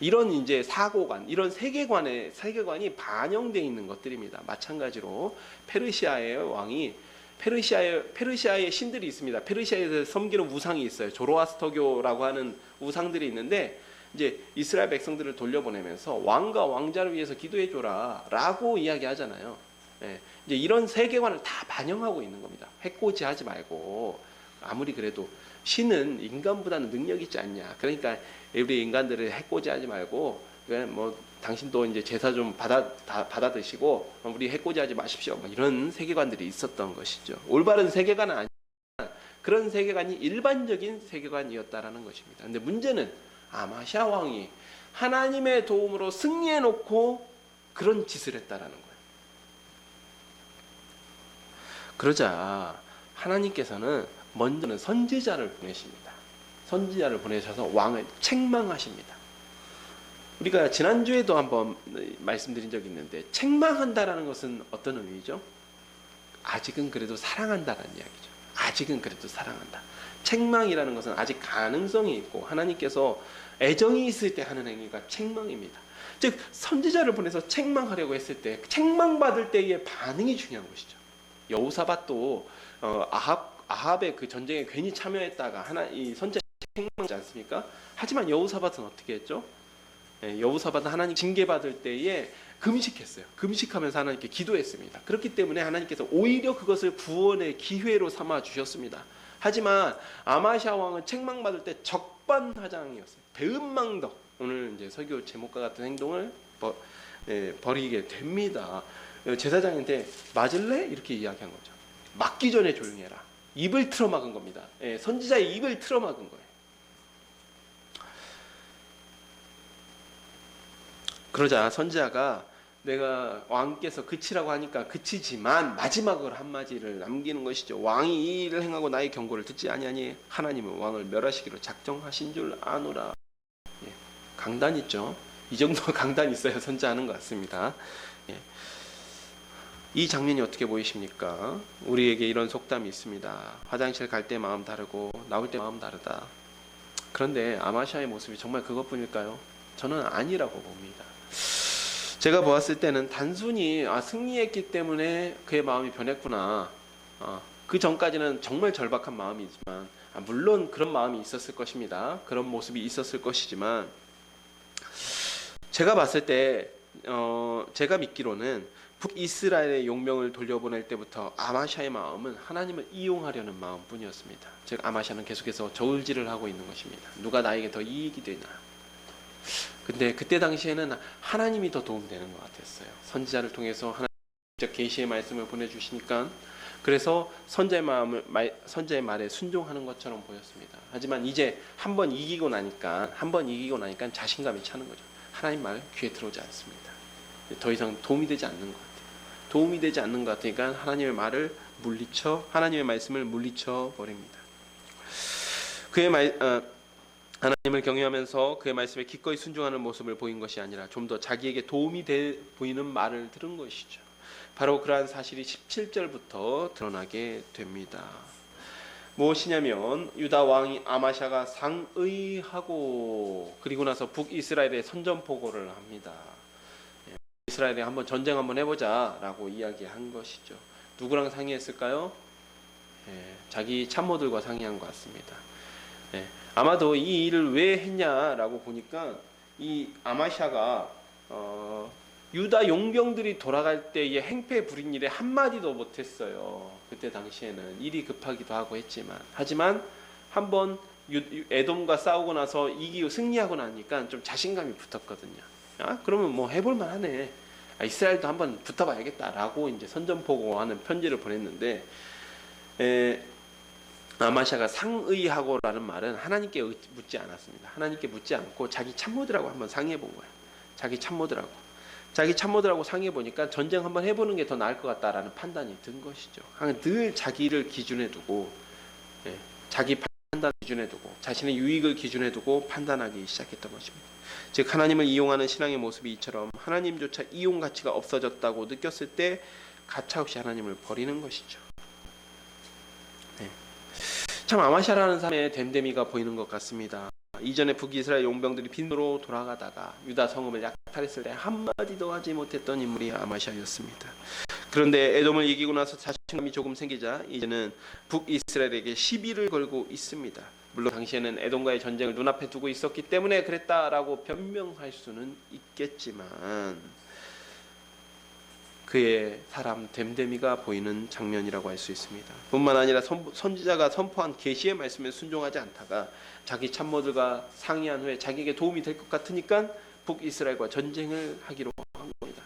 이런 이제 사고관, 이런 세계관이 반영되어 있는 것들입니다. 마찬가지로 페르시아의 왕이 페르시아의 신들이 있습니다. 페르시아에서 섬기는 우상이 있어요. 조로아스터교라고 하는 우상들이 있는데 이제 이스라엘 백성들을 돌려보내면서 왕과 왕자를 위해서 기도해줘라라고 이야기하잖아요. 예, 이제 이런 세계관을 다 반영하고 있는 겁니다. 해코지하지 말고 아무리 그래도 신은 인간보다는 능력 있지 않냐. 그러니까 우리 인간들을 해코지하지 말고 뭐 당신도 이제 제사 좀 받아 드시고 우리 해코지하지 마십시오. 뭐 이런 세계관들이 있었던 것이죠. 올바른 세계관은 아니지만 그런 세계관이 일반적인 세계관이었다라는 것입니다. 근데 문제는 아마시아 왕이 하나님의 도움으로 승리해 놓고 그런 짓을 했다라는 거예요. 그러자 하나님께서는 먼저는 선지자를 보내십니다. 선지자를 보내셔서 왕을 책망하십니다. 우리가 지난주에도 한번 말씀드린 적이 있는데 책망한다라는 것은 어떤 의미죠? 아직은 그래도 사랑한다라는 이야기죠. 아직은 그래도 사랑한다. 책망이라는 것은 아직 가능성이 있고 하나님께서 애정이 있을 때 하는 행위가 책망입니다. 즉 선지자를 보내서 책망하려고 했을 때 책망받을 때의 반응이 중요한 것이죠. 여호사밧도 아합의 그 전쟁에 괜히 참여했다가 이 선지자 책망하지 않습니까? 하지만 여호사밧은 어떻게 했죠? 여호사밧은 하나님 징계받을 때에 금식했어요. 금식하면서 하나님께 기도했습니다. 그렇기 때문에 하나님께서 오히려 그것을 구원의 기회로 삼아 주셨습니다. 하지만 아마시아 왕은 책망받을 때 적반하장이었어요. 배은망덕. 오늘 이제 설교 제목과 같은 행동을 벌이게 됩니다. 제사장한테 맞을래? 이렇게 이야기한 거죠. 맞기 전에 조용히 해라. 입을 틀어막은 겁니다. 선지자의 입을 틀어막은 거예요. 그러자 선지자가 내가 왕께서 그치라고 하니까 그치지만 마지막으로 한마디를 남기는 것이죠. 왕이 이 일을 행하고 나의 경고를 듣지 아니하니 하나님은 왕을 멸하시기로 작정하신 줄 아노라. 예, 강단 있죠. 이 정도 강단 있어야 선지하는 것 같습니다. 예. 이 장면이 어떻게 보이십니까? 우리에게 이런 속담이 있습니다. 화장실 갈 때 마음 다르고 나올 때 마음 다르다. 그런데 아마시아의 모습이 정말 그것뿐일까요? 저는 아니라고 봅니다. 제가 보았을 때는 단순히 승리했기 때문에 그의 마음이 변했구나. 그 전까지는 정말 절박한 마음이지만 물론 그런 마음이 있었을 것입니다. 그런 모습이 있었을 것이지만 제가 봤을 때 제가 믿기로는 북이스라엘의 용명을 돌려보낼 때부터 아마시아의 마음은 하나님을 이용하려는 마음뿐이었습니다. 즉 아마시아는 계속해서 저울질을 하고 있는 것입니다. 누가 나에게 더 이익이 되나. 근데 그때 당시에는 하나님이 더 도움되는 것 같았어요. 선지자를 통해서 하나님 직접 계시의 말씀을 보내주시니까 그래서 선지자의 말에 순종하는 것처럼 보였습니다. 하지만 이제 한 번 이기고 나니까 자신감이 차는 거죠. 하나님 말 귀에 들어오지 않습니다. 더 이상 도움이 되지 않는 것 같아요. 도움이 되지 않는 것 같으니까 하나님의 말씀을 물리쳐 버립니다. 하나님을 경외하면서 그의 말씀에 기꺼이 순종하는 모습을 보인 것이 아니라 좀 더 자기에게 도움이 돼 보이는 말을 들은 것이죠. 바로 그러한 사실이 17절부터 드러나게 됩니다. 무엇이냐면 유다 왕이 아마샤가 상의하고 그리고 나서 북이스라엘에 선전포고를 합니다. 이스라엘에 한번 전쟁 한번 해보자라고 이야기한 것이죠. 누구랑 상의했을까요? 자기 참모들과 상의한 것 같습니다. 아마도 이 일을 왜 했냐라고 보니까 이 아마샤가 유다 용병들이 돌아갈 때의 행패 부린 일에 한마디도 못했어요. 그때 당시에는 일이 급하기도 하고 하지만 한번 에돔과 싸우고 나서 이기고 승리하고 나니까 좀 자신감이 붙었거든요. 그러면 뭐 해볼만 하네. 이스라엘도 한번 붙어봐야겠다라고 이제 선전포고하는 편지를 보냈는데 아마샤가 상의하고라는 말은 하나님께 묻지 않았습니다. 하나님께 묻지 않고 자기 참모들하고 한번 상의해 본 거예요. 자기 참모들하고 상의해 보니까 전쟁 한번 해보는 게 더 나을 것 같다라는 판단이 든 것이죠. 늘 자기를 기준에 두고 자기 판단 기준에 두고 자신의 유익을 기준에 두고 판단하기 시작했던 것입니다. 즉 하나님을 이용하는 신앙의 모습이 이처럼 하나님조차 이용 가치가 없어졌다고 느꼈을 때 가차없이 하나님을 버리는 것이죠. 참 아마샤라는 사람의 됨됨이가 보이는 것 같습니다. 이전에 북이스라엘 용병들이 빈도로 돌아가다가 유다 성읍을 약탈했을 때 한마디도 하지 못했던 인물이 아마샤였습니다. 그런데 에돔을 이기고 나서 자신감이 조금 생기자 이제는 북이스라엘에게 시비를 걸고 있습니다. 물론 당시에는 에돔과의 전쟁을 눈앞에 두고 있었기 때문에 그랬다라고 변명할 수는 있겠지만 그의 사람 됨됨이가 보이는 장면이라고 할 수 있습니다. 뿐만 아니라 선지자가 선포한 계시의 말씀에 순종하지 않다가 자기 참모들과 상의한 후에 자기에게 도움이 될 것 같으니까 북이스라엘과 전쟁을 하기로 한 겁니다.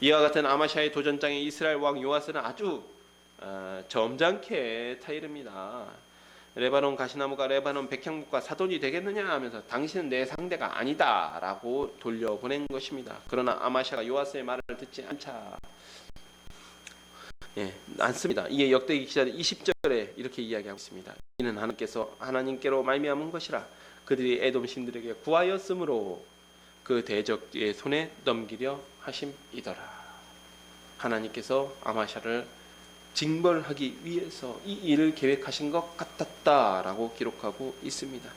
이와 같은 아마샤의 도전장에 이스라엘 왕 요아스는 아주 점잖게 타이릅니다. 레바논 가시나무가 레바논 백향목과 사돈이 되겠느냐 하면서 당신은 내 상대가 아니다 라고 돌려보낸 것입니다. 그러나 아마샤가 요아스의 말을 듣지 않습니다. 이에 역대기 기자 20절에 이렇게 이야기하고 있습니다. 이는 하나님께로 말미암은 것이라 그들이 에돔 신들에게 구하였으므로 그 대적의 손에 넘기려 하심이더라. 하나님께서 아마샤를 징벌하기 위해서 이 일을 계획하신 것 같았다라고 기록하고 있습니다.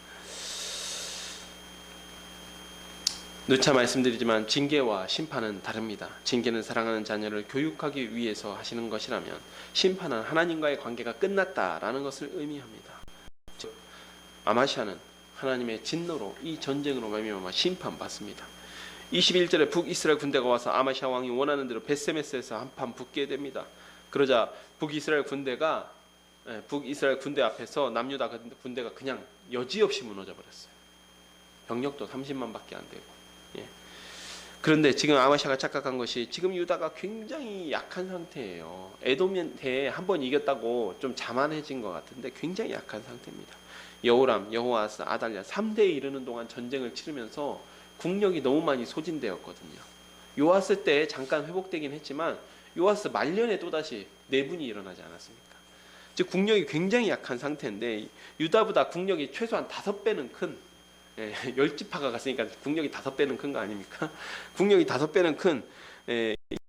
누차 말씀드리지만 징계와 심판은 다릅니다. 징계는 사랑하는 자녀를 교육하기 위해서 하시는 것이라면 심판은 하나님과의 관계가 끝났다라는 것을 의미합니다. 즉 아마샤는 하나님의 진노로 이 전쟁으로 말미암아 심판받습니다. 21절에 북이스라엘 군대가 와서 아마샤 왕이 원하는 대로 벳세메스에서 한판 붙게 됩니다. 그러자 북이스라엘 군대 앞에서 남유다 군대가 그냥 여지없이 무너져 버렸어요. 병력도 30만밖에 안 되고. 그런데 지금 아마샤가 착각한 것이 지금 유다가 굉장히 약한 상태예요. 에돔한테 한번 이겼다고 좀 자만해진 것 같은데 굉장히 약한 상태입니다. 여호람, 여호아스, 아달랴 3대에 이르는 동안 전쟁을 치르면서 국력이 너무 많이 소진되었거든요. 요아스 때 잠깐 회복되긴 했지만 요아스 말년에 또다시 내분이 일어나지 않았습니까? 즉 국력이 굉장히 약한 상태인데 유다보다 국력이 최소한 5배는 큰 10지파가 갔으니까 국력이 5배는 큰 거 아닙니까? 국력이 5배는 큰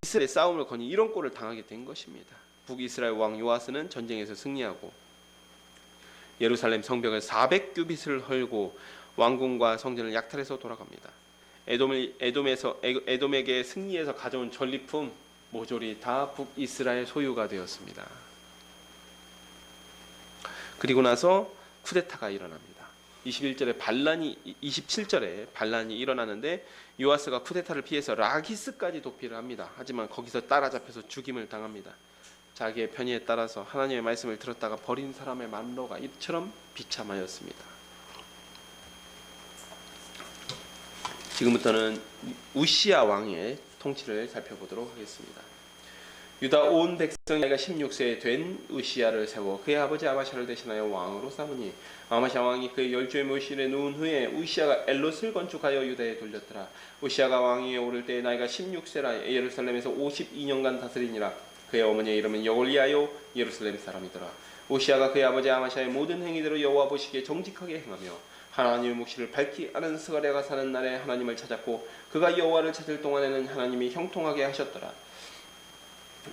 이스라엘 싸움을 거니 이런 꼴을 당하게 된 것입니다. 북이스라엘 왕 요아스는 전쟁에서 승리하고 예루살렘 성벽을 400규빗을 헐고 왕궁과 성전을 약탈해서 돌아갑니다. 에돔에게 승리해서 가져온 전리품 모조리 다 북이스라엘 소유가 되었습니다. 그리고 나서 쿠데타가 일어납니다. 27절에 반란이 일어나는데 요아스가 쿠데타를 피해서 라기스까지 도피를 합니다. 하지만 거기서 따라잡혀서 죽임을 당합니다. 자기의 편의에 따라서 하나님의 말씀을 들었다가 버린 사람의 만로가 이처럼 비참하였습니다. 지금부터는 우시야 왕의 통치를 살펴보도록 하겠습니다. 유다 온 백성이 나이가 16세 된 우시야를 세워 그의 아버지 아마샤를 대신하여 왕으로 삼으니 아마샤 왕이 그의 열조의 묘실에 누운 후에 우시야가 엘롯을 건축하여 유다에 돌렸더라. 우시야가 왕위에 오를 때 나이가 16세라 예루살렘에서 52년간 다스리니라. 그의 어머니의 이름은 여골리아요 예루살렘 사람이더라. 우시야가 그의 아버지 아마샤의 모든 행위대로 여호와 보시기에 정직하게 행하며 하나님의 묵시를 밝히 아는 스가랴가 사는 날에 하나님을 찾았고 그가 여호와를 찾을 동안에는 하나님이 형통하게 하셨더라.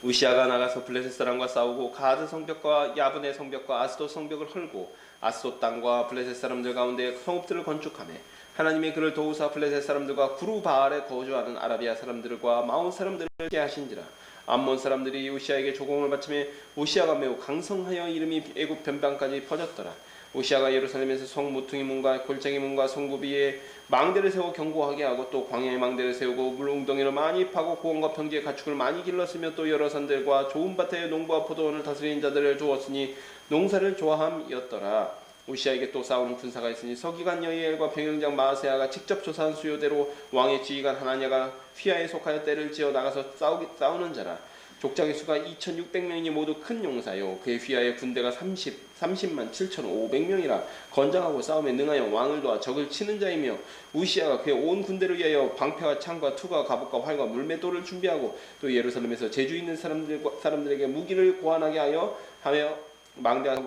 우시야가 나가서 블레셋 사람과 싸우고 가드 성벽과 야브네 성벽과 아스돗 성벽을 헐고 아스돗 땅과 블레셋 사람들 가운데 성읍들을 건축하며 하나님의 그를 도우사 블레셋 사람들과 구루바알에 거주하는 아라비아 사람들과 마온 사람들을 깨 하신지라. 암몬 사람들이 우시야에게 조공을 바치며 우시야가 매우 강성하여 이름이 애굽 변방까지 퍼졌더라. 우시야가 예루살렘에서 성 모퉁이 문과 골짜기 문과 성구비에 망대를 세워 견고하게 하고 또 광야에 망대를 세우고 물웅덩이를 많이 파고 고원과 평지에 가축을 많이 길렀으며 또 여러 산들과 좋은 밭에 농부와 포도원을 다스리는 자들을 주었으니 농사를 좋아함이었더라. 우시야에게 또 싸우는 군사가 있으니 서기관 여이엘과 병영장 마아세아가 직접 조사한 수요대로 왕의 지휘관 하나냐가 휘하에 속하여 떼를 지어 나가서 싸우는 자라. 족장의 수가 2600명이 모두 큰 용사요 그의 휘하에 군대가 30만 7500명이라 건장하고 싸움에 능하여 왕을 도와 적을 치는 자이며 우시야가 그의 온 군대를 위하여 방패와 창과 투과 갑옷과 활과 물맷돌을 준비하고 또 예루살렘에서 재주 있는 사람들에게 무기를 고안하게 하며 망대와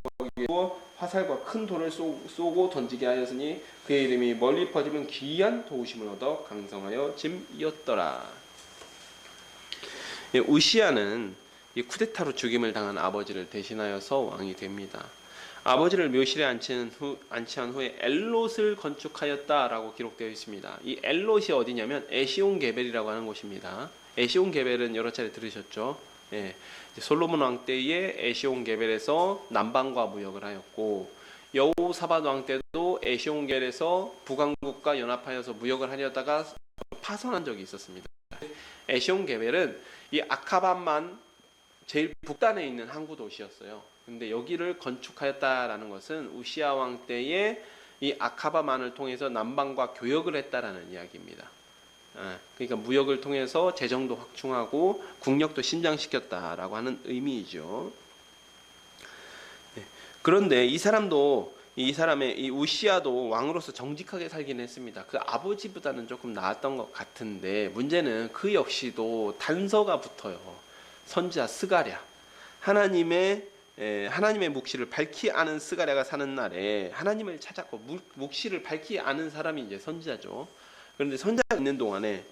화살과 큰 돌을 쏘고 던지게 하였으니 그의 이름이 멀리 퍼지면 기이한 도우심을 얻어 강성하여 짐이었더라. 우시야는 이 쿠데타로 죽임을 당한 아버지를 대신하여서 왕이 됩니다. 아버지를 묘실에 안치한 후에 엘롯을 건축하였다라고 기록되어 있습니다. 이 엘롯이 어디냐면 에시온 게벨이라고 하는 곳입니다. 에시온 게벨은 여러 차례 들으셨죠? 예, 솔로몬 왕 때에 에시온 게벨에서 남방과 무역을 하였고 여호사밧 왕 때도 에시온 게벨에서 북왕국과 연합하여서 무역을 하려다가 파선한 적이 있었습니다. 에시온 게벨은 이 아카바만 제일 북단에 있는 항구 도시였어요. 근데 여기를 건축하였다라는 것은 우시야 왕 때에 이 아카바만을 통해서 남방과 교역을 했다라는 이야기입니다. 그러니까 무역을 통해서 재정도 확충하고 국력도 신장시켰다라고 하는 의미이죠. 그런데 이 우시야도 왕으로서 정직하게 살긴 했습니다. 그 아버지보다는 조금 나았던 것 같은데 문제는 그 역시도 단서가 붙어요. 선지자 스가랴, 하나님의 묵시를 밝히 아는 스가랴가 사는 날에 하나님을 찾았고 묵시를 밝히 아는 사람이 이제 선지자죠. 그런데 선지자가 있는 동안에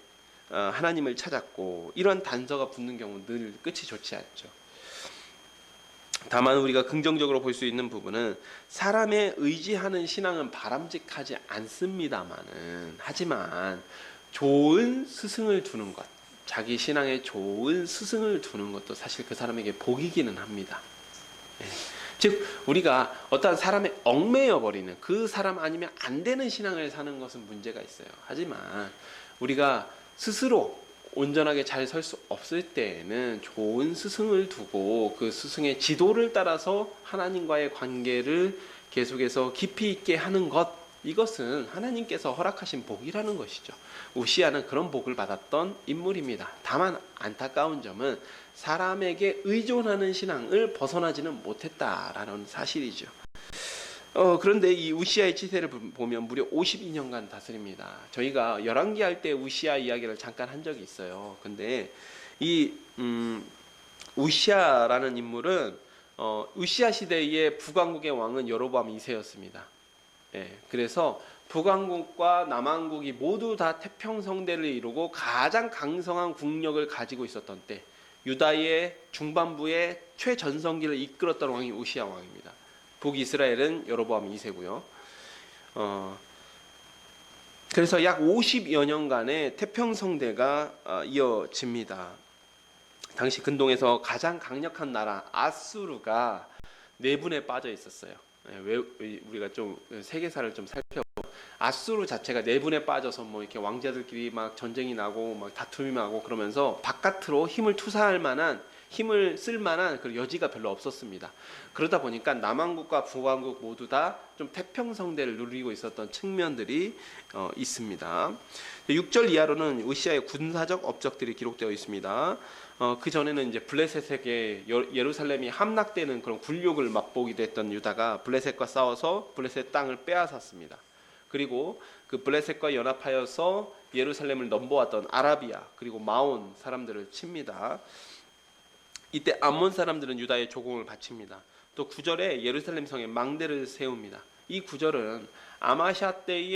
하나님을 찾았고 이런 단서가 붙는 경우는 늘 끝이 좋지 않죠. 다만 우리가 긍정적으로 볼 수 있는 부분은 사람의 의지하는 신앙은 바람직하지 않습니다만은 하지만 좋은 스승을 두는 것, 자기 신앙에 좋은 스승을 두는 것도 사실 그 사람에게 복이기는 합니다. 즉 우리가 어떤 사람에 얽매여 버리는 그 사람 아니면 안 되는 신앙을 사는 것은 문제가 있어요. 하지만 우리가 스스로 온전하게 잘 설 수 없을 때에는 좋은 스승을 두고 그 스승의 지도를 따라서 하나님과의 관계를 계속해서 깊이 있게 하는 것, 이것은 하나님께서 허락하신 복이라는 것이죠. 우시야는 그런 복을 받았던 인물입니다. 다만 안타까운 점은 사람에게 의존하는 신앙을 벗어나지는 못했다라는 사실이죠. 그런데 이 우시야의 치세를 보면 무려 52년간 다스립니다. 저희가 열왕기 할 때 우시야 이야기를 잠깐 한 적이 있어요. 근데 이 우시야라는 인물은 우시야 시대의 북왕국의 왕은 여로보암 2세였습니다. 그래서 북왕국과 남왕국이 모두 다 태평성대를 이루고 가장 강성한 국력을 가지고 있었던 때 유다의 중반부에 최전성기를 이끌었던 왕이 우시야 왕입니다. 북이스라엘은 여로보암 2세고요. 그래서 약 50여 년간의 태평성대가 이어집니다. 당시 근동에서 가장 강력한 나라 아수르가 내분에 빠져 있었어요. 우리가 좀 세계사를 좀 살펴보면 아수르 자체가 내분에 빠져서 뭐 이렇게 왕자들끼리 막 전쟁이 나고 막 다툼이 나고 그러면서 바깥으로 힘을 투사할 만한 힘을 쓸 만한 그 여지가 별로 없었습니다. 그러다 보니까 남왕국과 북왕국 모두 다 좀 태평성대를 누리고 있었던 측면들이 있습니다. 6절 이하로는 우시아의 군사적 업적들이 기록되어 있습니다. 그 전에는 이제 블레셋에게 예루살렘이 함락되는 그런 굴욕을 맛보기도 했던 유다가 블레셋과 싸워서 블레셋 땅을 빼앗았습니다. 그리고 그 블레셋과 연합하여서 예루살렘을 넘보았던 아라비아 그리고 마온 사람들을 칩니다. 이때 암몬 사람들은 유다의 조공을 바칩니다. 또 9절에 예루살렘 성에 망대를 세웁니다. 이 9절은 아마샤 때에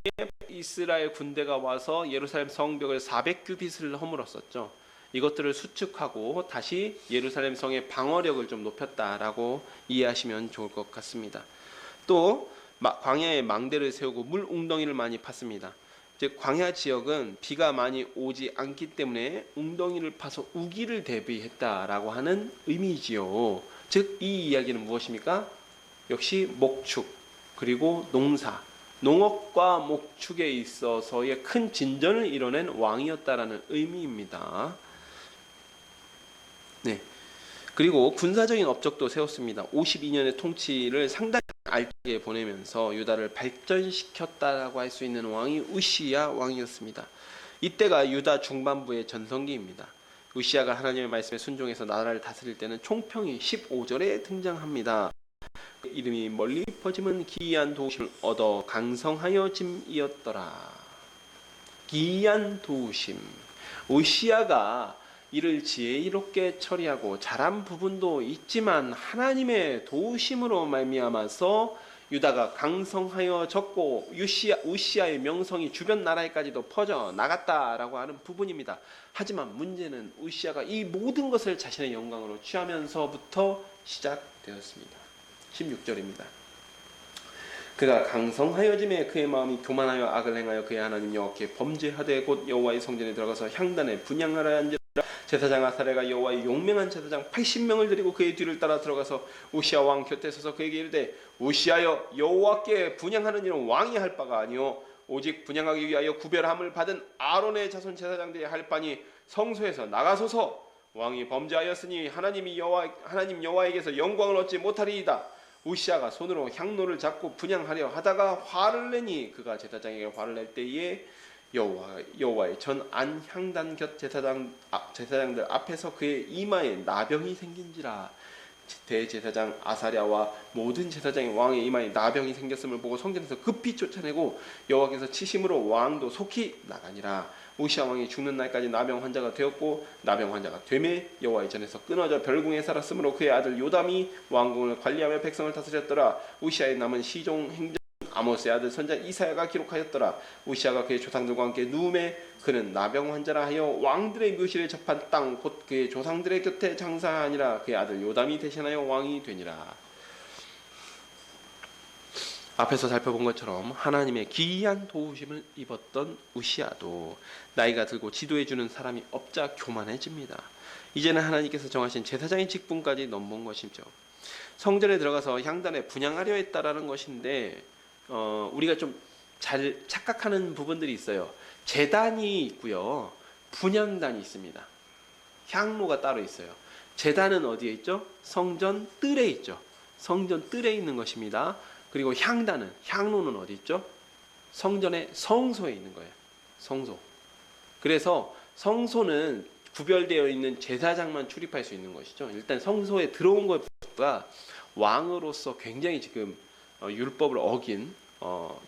이스라엘 군대가 와서 예루살렘 성벽을 400규빗을 허물었었죠. 이것들을 수축하고 다시 예루살렘 성의 방어력을 좀 높였다라고 이해하시면 좋을 것 같습니다. 또 광야에 망대를 세우고 물 웅덩이를 많이 팠습니다. 즉 광야 지역은 비가 많이 오지 않기 때문에 웅덩이를 파서 우기를 대비했다라고 하는 의미지요. 즉 이 이야기는 무엇입니까? 역시 목축 그리고 농사, 농업과 목축에 있어서의 큰 진전을 이뤄낸 왕이었다라는 의미입니다. 네. 그리고 군사적인 업적도 세웠습니다. 52년의 통치를 상당히 알차게 보내면서 유다를 발전시켰다라고 할 수 있는 왕이 우시야 왕이었습니다. 이때가 유다 중반부의 전성기입니다. 우시야가 하나님의 말씀에 순종해서 나라를 다스릴 때는 총평이 15절에 등장합니다. 이름이 멀리 퍼짐은 기이한 도심을 얻어 강성하여 짐이었더라. 기이한 도심. 우시야가 이를 지혜롭게 처리하고 잘한 부분도 있지만 하나님의 도우심으로 말미암아서 유다가 강성하여 졌고 우시야의 명성이 주변 나라에까지도 퍼져 나갔다라고 하는 부분입니다. 하지만 문제는 우시야가 이 모든 것을 자신의 영광으로 취하면서부터 시작되었습니다. 16절입니다. 그가 강성하여짐에 그의 마음이 교만하여 악을 행하여 그의 하나님 여호와께 범죄하되 곧 여호와의 성전에 들어가서 향단에 분향하라 한지라. 제사장 아사랴가 여호와의 용맹한 제사장 80명을 데리고 그의 뒤를 따라 들어가서 우시야 왕 곁에 서서 그에게 이르되 우시야여 여호와께 분향하는 일은 왕이 할 바가 아니요 오직 분향하기 위하여 구별함을 받은 아론의 자손 제사장들이 할 바니 성소에서 나가소서. 왕이 범죄하였으니 하나님 여호와에게서 영광을 얻지 못하리이다. 우시야가 손으로 향로를 잡고 분향하려 하다가 화를 내니 그가 제사장에게 화를 낼 때에 여호와의 전 안향단 곁 제사장들 앞에서 그의 이마에 나병이 생긴지라. 대제사장 아사랴와 모든 제사장의 왕의 이마에 나병이 생겼음을 보고 성전에서 급히 쫓아내고 여호와께서 치심으로 왕도 속히 나가니라. 우시야 왕이 죽는 날까지 나병 환자가 되었고 나병 환자가 되매 여호와의 전에서 끊어져 별궁에 살았으므로 그의 아들 요담이 왕궁을 관리하며 백성을 다스렸더라. 우시야의 남은 시종 행정 아모스의 아들 선자 이사야가 기록하였더라. 우시야가 그의 조상들과 함께 누움에 그는 나병 환자라 하여 왕들의 묘실에 접한 땅 곧 그의 조상들의 곁에 장사하니라. 그의 아들 요담이 대신하여 왕이 되니라. 앞에서 살펴본 것처럼 하나님의 기이한 도우심을 입었던 우시야도 나이가 들고 지도해주는 사람이 없자 교만해집니다. 이제는 하나님께서 정하신 제사장의 직분까지 넘본 것이죠. 성전에 들어가서 향단에 분향하려 했다라는 것인데 우리가 좀 잘 착각하는 부분들이 있어요. 제단이 있고요. 분향단이 있습니다. 향로가 따로 있어요. 제단은 어디에 있죠? 성전 뜰에 있죠. 성전 뜰에 있는 것입니다. 그리고 향로는 어디 있죠? 성전의 성소에 있는 거예요. 성소. 그래서 성소는 구별되어 있는 제사장만 출입할 수 있는 것이죠. 일단 성소에 들어온 것보다 왕으로서 굉장히 지금 율법을 어긴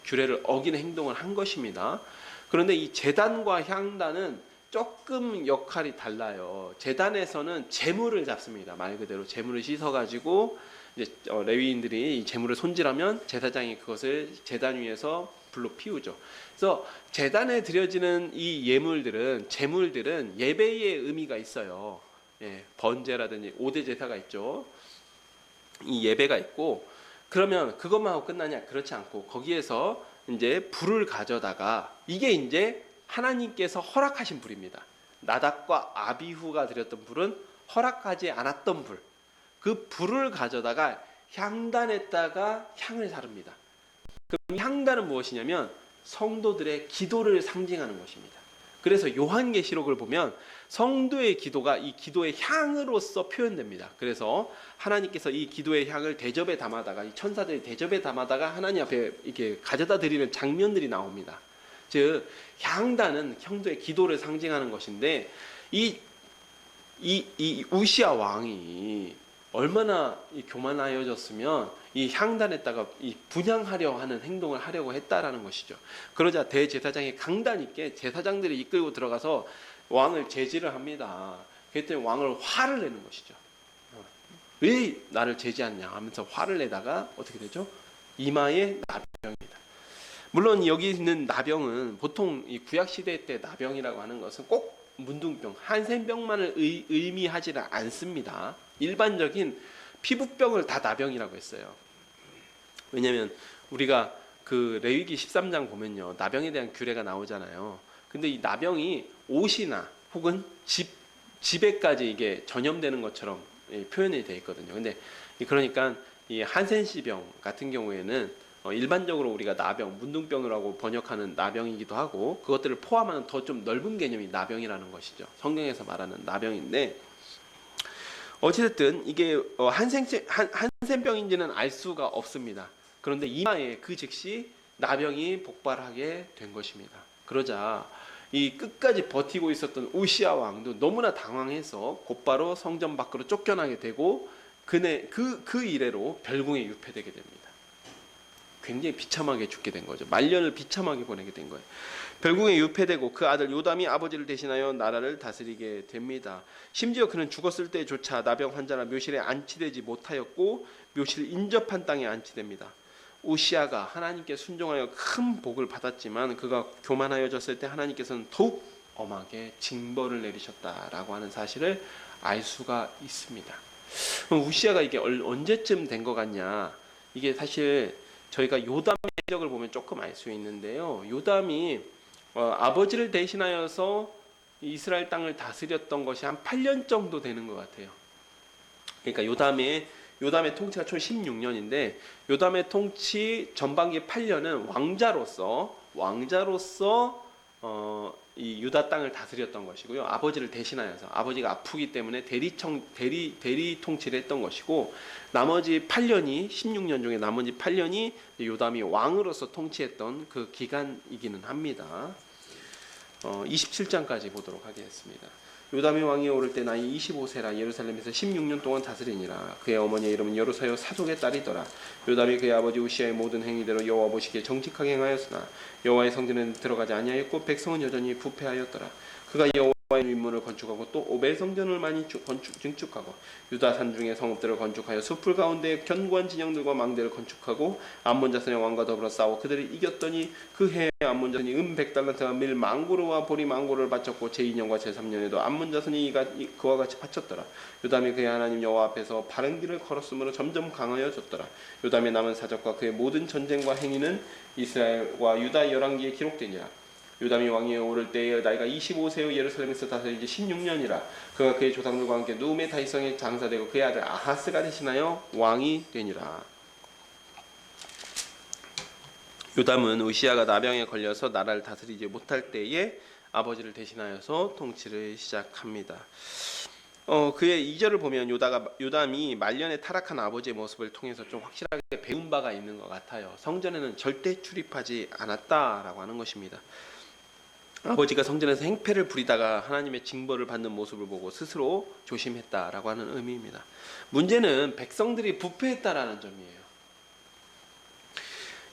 규례를 어긴 행동을 한 것입니다. 그런데 이 제단과 향단은 조금 역할이 달라요. 제단에서는 제물을 잡습니다. 말 그대로 제물을 씻어가지고 이제 레위인들이 이 제물을 손질하면 제사장이 그것을 제단 위에서 불로 피우죠. 그래서 제단에 드려지는 이 제물들은 예배의 의미가 있어요. 예, 번제라든지 5대 제사가 있죠. 이 예배가 있고 그러면 그것만 하고 끝나냐? 그렇지 않고 거기에서 이제 불을 가져다가 이게 이제 하나님께서 허락하신 불입니다. 나답과 아비후가 드렸던 불은 허락하지 않았던 불. 그 불을 가져다가 향단에다가 향을 사릅니다. 그럼 향단은 무엇이냐면 성도들의 기도를 상징하는 것입니다. 그래서 요한계시록을 보면 성도의 기도가 이 기도의 향으로서 표현됩니다. 그래서 하나님께서 이 기도의 향을 대접에 담아다가 이 천사들이 대접에 담아다가 하나님 앞에 이렇게 가져다 드리는 장면들이 나옵니다. 즉 향단은 성도의 기도를 상징하는 것인데 이 우시아 왕이 얼마나 교만하여졌으면 이 향단에다가 이 분향하려 하는 행동을 하려고 했다라는 것이죠. 그러자 대제사장이 강단 있게 제사장들이 이끌고 들어가서 왕을 제지를 합니다. 그랬더니 왕을 화를 내는 것이죠. 왜 나를 제지하냐 하면서 화를 내다가 어떻게 되죠? 이마에 나병입니다. 물론 여기 있는 나병은 보통 이 구약 시대 때 나병이라고 하는 것은 꼭 문둥병, 한센병만을 의미하지는 않습니다. 일반적인 피부병을 다 나병이라고 했어요. 왜냐하면 우리가 그 레위기 13장 보면요, 나병에 대한 규례가 나오잖아요. 근데 이 나병이 옷이나 혹은 집에까지 이게 전염되는 것처럼 표현이 되어 있거든요. 근데 그러니까 이 한센시병 같은 경우에는 일반적으로 우리가 나병, 문둥병이라고 번역하는 나병이기도 하고 그것들을 포함하는 더 좀 넓은 개념이 나병이라는 것이죠. 성경에서 말하는 나병인데 어찌됐든 이게 한센병인지는 알 수가 없습니다. 그런데 이마에 그 즉시 나병이 복발하게 된 것입니다. 그러자 이 끝까지 버티고 있었던 우시아 왕도 너무나 당황해서 곧바로 성전 밖으로 쫓겨나게 되고 그 이래로 별궁에 유폐되게 됩니다. 굉장히 비참하게 죽게 된 거죠. 말년을 비참하게 보내게 된 거예요. 별궁에 유폐되고 그 아들 요담이 아버지를 대신하여 나라를 다스리게 됩니다. 심지어 그는 죽었을 때조차 나병 환자나 묘실에 안치되지 못하였고 묘실 인접한 땅에 안치됩니다. 우시아가 하나님께 순종하여 큰 복을 받았지만 그가 교만하여졌을 때 하나님께서는 더욱 엄하게 징벌을 내리셨다라고 하는 사실을 알 수가 있습니다. 그럼 우시아가 이게 언제쯤 된 것 같냐? 이게 사실 저희가 요담의 해적을 보면 조금 알 수 있는데요. 요담이 아버지를 대신하여서 이스라엘 땅을 다스렸던 것이 한 8년 정도 되는 것 같아요. 그러니까 요담의 통치가 총 16년인데 요담의 통치 전반기 8년은 왕자로서 이 유다 땅을 다스렸던 것이고요. 아버지를 대신하여서 아버지가 아프기 때문에 대리 통치를 했던 것이고 나머지 8년이 16년 중에 나머지 8년이 요담이 왕으로서 통치했던 그 기간이기는 합니다. 27장까지 보도록 하겠습니다. 요담이 왕이 오를 때 나이 25세라 예루살렘에서 16년 동안 다스리니라. 그의 어머니의 이름은 여루사요 사독의 딸이더라. 요담이 그의 아버지 우시아의 모든 행위대로 여호와 보시기에 정직하게 행하였으나 여호와의 성전에 들어가지 아니하였고 백성은 여전히 부패하였더라. 그가 여호와의 윗문을 건축하고 또 오벨 성전을 많이 증축하고 유다 산중의 성읍들을 건축하여 숲풀 가운데 견고한 진영들과 망대를 건축하고 암몬 자손의 왕과 더불어 싸워 그들을 이겼더니 그 해에 암몬 자손이 100달란트와 밀 망고르와 보리 망고를 바쳤고 제2년과 제3년에도 암몬 자손이 그와 같이 바쳤더라. 요담이 그의 하나님 여호와 앞에서 바른 길을 걸었으므로 점점 강하여졌더라. 요담의 남은 사적과 그의 모든 전쟁과 행위는 이스라엘과 유다 열왕기에 기록되니라. 요담이 왕위에 오를 때에 나이가 25세의 예루살렘에서 다스린 지 16년이라. 그가 그의 조상들과 함께 누움의 다윗성에 장사되고 그의 아들 아하스가 대신하여 왕이 되니라. 요담은 우시아가 나병에 걸려서 나라를 다스리지 못할 때에 아버지를 대신하여서 통치를 시작합니다. 그의 2절을 보면 요담이 말년에 타락한 아버지의 모습을 통해서 좀 확실하게 배운 바가 있는 것 같아요. 성전에는 절대 출입하지 않았다라고 하는 것입니다. 아버지가 성전에서 행패를 부리다가 하나님의 징벌을 받는 모습을 보고 스스로 조심했다라고 하는 의미입니다. 문제는 백성들이 부패했다라는 점이에요.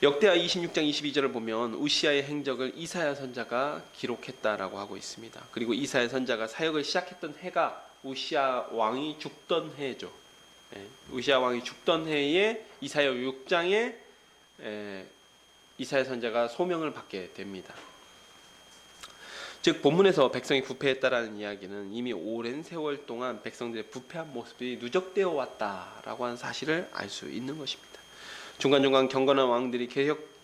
역대하 26장 22절을 보면 우시아의 행적을 이사야 선자가 기록했다라고 하고 있습니다. 그리고 이사야 선자가 사역을 시작했던 해가 우시아 왕이 죽던 해죠. 우시아 왕이 죽던 해에 이사야 6장에 이사야 선자가 소명을 받게 됩니다. 즉 본문에서 백성이 부패했다라는 이야기는 이미 오랜 세월 동안 백성들의 부패한 모습이 누적되어 왔다라고 하는 사실을 알 수 있는 것입니다. 중간중간 경건한 왕들이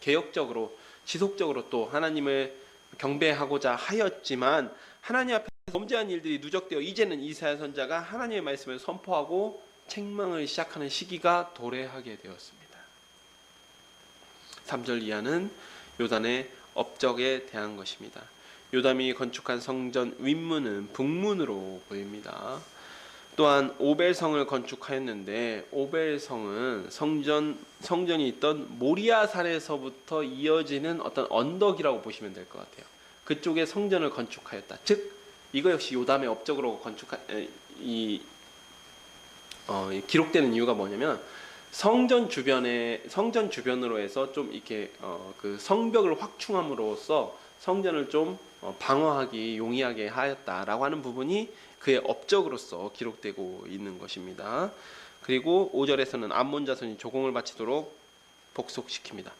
개혁적으로 지속적으로 또 하나님을 경배하고자 하였지만 하나님 앞에 범죄한 일들이 누적되어 이제는 이사야 선자가 하나님의 말씀을 선포하고 책망을 시작하는 시기가 도래하게 되었습니다. 3절 이하는 요단의 업적에 대한 것입니다. 요담이 건축한 성전 윗문은 북문으로 보입니다. 또한 오벨성을 건축하였는데 오벨성은 성전이 있던 모리아산에서부터 이어지는 어떤 언덕이라고 보시면 될 것 같아요. 그쪽에 성전을 건축하였다. 즉 이거 역시 요담의 업적으로 기록되는 이유가 뭐냐면 성전 주변으로 해서 좀 이렇게 그 성벽을 확충함으로써 성전을 좀 방어하기 용이하게 하였다라고 하는 부분이 그의 업적으로서 기록되고 있는 것입니다. 그리고 5절에서는 암몬 자손이 조공을 바치도록 복속시킵니다.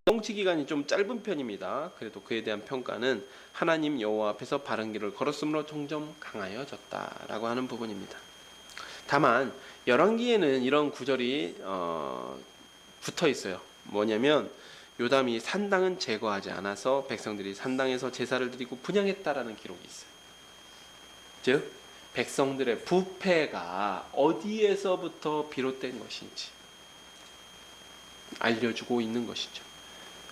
통치 기간이 좀 짧은 편입니다. 그래도 그에 대한 평가는 하나님 여호와 앞에서 바른 길을 걸었으므로 점점 강하여졌다라고 하는 부분입니다. 다만 열왕기에는 이런 구절이 붙어 있어요. 뭐냐면 요담이 산당은 제거하지 않아서 백성들이 산당에서 제사를 드리고 분향했다라는 기록이 있어요. 즉 백성들의 부패가 어디에서부터 비롯된 것인지 알려주고 있는 것이죠.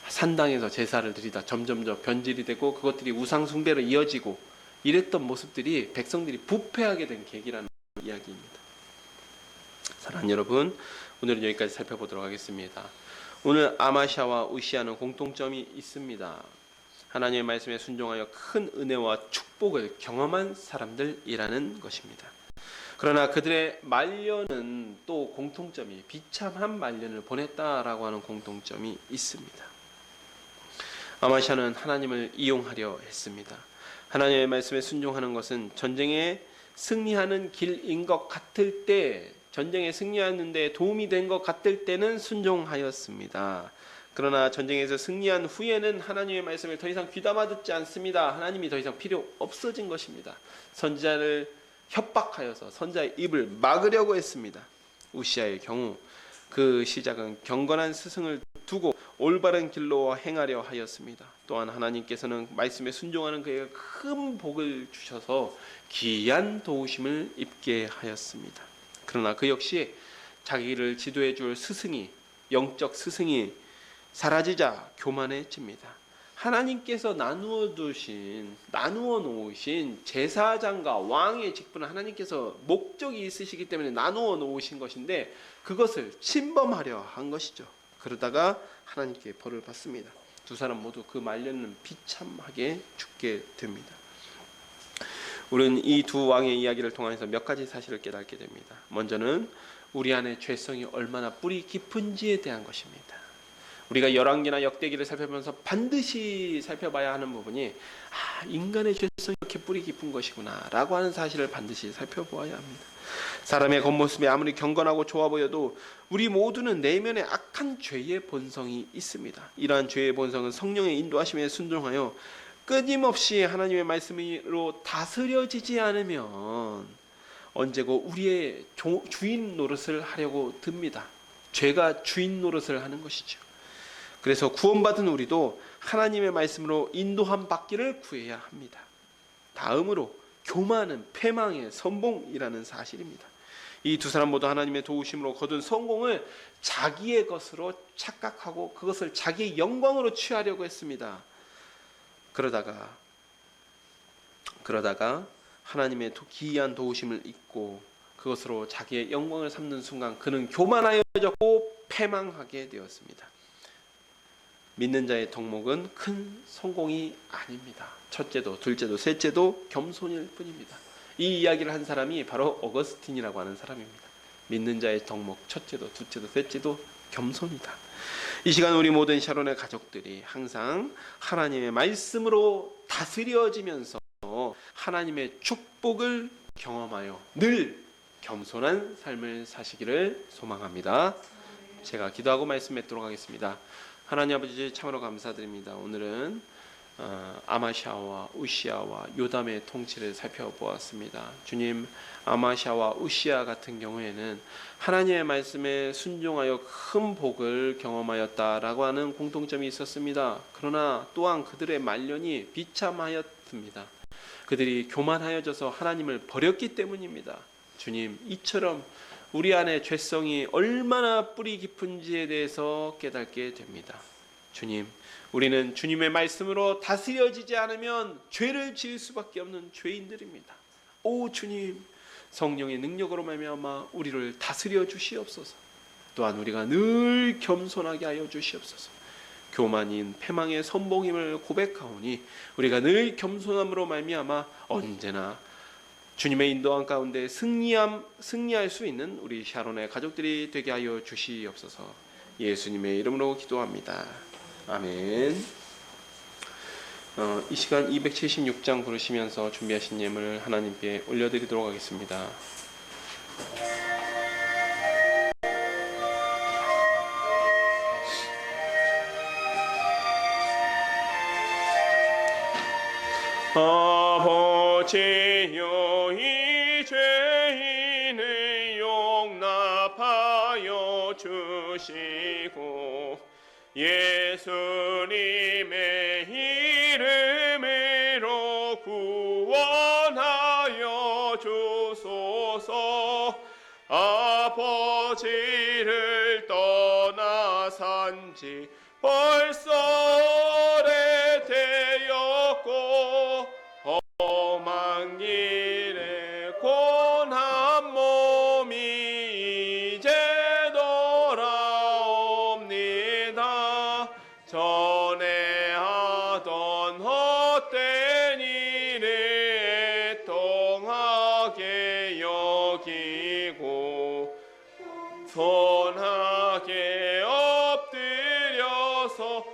산당에서 제사를 드리다 점점 변질이 되고 그것들이 우상 숭배로 이어지고 이랬던 모습들이 백성들이 부패하게 된 계기라는 이야기입니다. 사랑하는 여러분, 오늘은 여기까지 살펴보도록 하겠습니다. 오늘 아마샤와 우시아는 공통점이 있습니다. 하나님의 말씀에 순종하여 큰 은혜와 축복을 경험한 사람들이라는 것입니다. 그러나 그들의 말년은 또 공통점이 비참한 말년을 보냈다라고 하는 공통점이 있습니다. 아마샤는 하나님을 이용하려 했습니다. 하나님의 말씀에 순종하는 것은 전쟁에 승리하는 길인 것 같을 때, 전쟁에 승리하는 데 도움이 된 것 같을 때는 순종하였습니다. 그러나 전쟁에서 승리한 후에는 하나님의 말씀을 더 이상 귀담아 듣지 않습니다. 하나님이 더 이상 필요 없어진 것입니다. 선지자를 협박하여서 선지자의 입을 막으려고 했습니다. 우시아의 경우 그 시작은 경건한 스승을 두고 올바른 길로 행하려 하였습니다. 또한 하나님께서는 말씀에 순종하는 그에게 큰 복을 주셔서 귀한 도우심을 입게 하였습니다. 그러나 그 역시 자기를 지도해 줄 스승이, 영적 스승이 사라지자 교만해집니다. 하나님께서 나누어 놓으신 제사장과 왕의 직분은 하나님께서 목적이 있으시기 때문에 나누어 놓으신 것인데 그것을 침범하려 한 것이죠. 그러다가 하나님께 벌을 받습니다. 두 사람 모두 그 말년은 비참하게 죽게 됩니다. 우리는 이 두 왕의 이야기를 통해서 몇 가지 사실을 깨닫게 됩니다. 먼저는 우리 안에 죄성이 얼마나 뿌리 깊은지에 대한 것입니다. 우리가 열왕기나 역대기를 살펴보면서 반드시 살펴봐야 하는 부분이 인간의 죄성이 이렇게 뿌리 깊은 것이구나 라고 하는 사실을 반드시 살펴보아야 합니다. 사람의 겉모습이 아무리 경건하고 좋아 보여도 우리 모두는 내면에 악한 죄의 본성이 있습니다. 이러한 죄의 본성은 성령의 인도하심에 순종하여 끊임없이 하나님의 말씀으로 다스려지지 않으면 언제고 우리의 주인 노릇을 하려고 듭니다. 죄가 주인 노릇을 하는 것이죠. 그래서 구원받은 우리도 하나님의 말씀으로 인도함 받기를 구해야 합니다. 다음으로 교만은 패망의 선봉이라는 사실입니다. 이 두 사람 모두 하나님의 도우심으로 거둔 성공을 자기의 것으로 착각하고 그것을 자기의 영광으로 취하려고 했습니다. 그러다가 하나님의 기이한 도우심을 잊고 그것으로 자기의 영광을 삼는 순간 그는 교만하여졌고 패망하게 되었습니다. 믿는 자의 덕목은 큰 성공이 아닙니다. 첫째도 둘째도 셋째도 겸손일 뿐입니다. 이 이야기를 한 사람이 바로 어거스틴이라고 하는 사람입니다. 믿는 자의 덕목 첫째도 둘째도 셋째도 겸손이다. 이 시간 우리 모든 샤론의 가족들이 항상 하나님의 말씀으로 다스려지면서 하나님의 축복을 경험하여 늘 겸손한 삶을 사시기를 소망합니다. 제가 기도하고 말씀 맺도록 하겠습니다. 하나님 아버지 참으로 감사드립니다. 오늘은 아마샤와 우시아와 요담의 통치를 살펴보았습니다. 주님, 아마샤와 우시아 같은 경우에는 하나님의 말씀에 순종하여 큰 복을 경험하였다라고 하는 공통점이 있었습니다. 그러나 또한 그들의 말년이 비참하였습니다. 그들이 교만하여져서 하나님을 버렸기 때문입니다. 주님, 이처럼 우리 안에 죄성이 얼마나 뿌리 깊은지에 대해서 깨닫게 됩니다. 주님, 우리는 주님의 말씀으로 다스려지지 않으면 죄를 지을 수밖에 없는 죄인들입니다. 오 주님, 성령의 능력으로 말미암아 우리를 다스려 주시옵소서. 또한 우리가 늘 겸손하게 하여 주시옵소서. 교만인 패망의 선봉임을 고백하오니 우리가 늘 겸손함으로 말미암아 언제나 주님의 인도함 가운데 승리할 수 있는 우리 샤론의 가족들이 되게 하여 주시옵소서. 예수님의 이름으로 기도합니다. 아멘. 이 시간 276장 부르시면서 준비하신 예물을 하나님께 올려드리도록 하겠습니다. 아버지여, 이 죄인을 용납하여 주시고 예수님의 이름으로 구원하여 주소서. 아버지를 떠나 산지 벌써 오래되었고 험한 길에 고난 몸이 이제 돌아옵니다. 전에 하던 헛된 일을 애통하게 여기고 선하게 엎드려서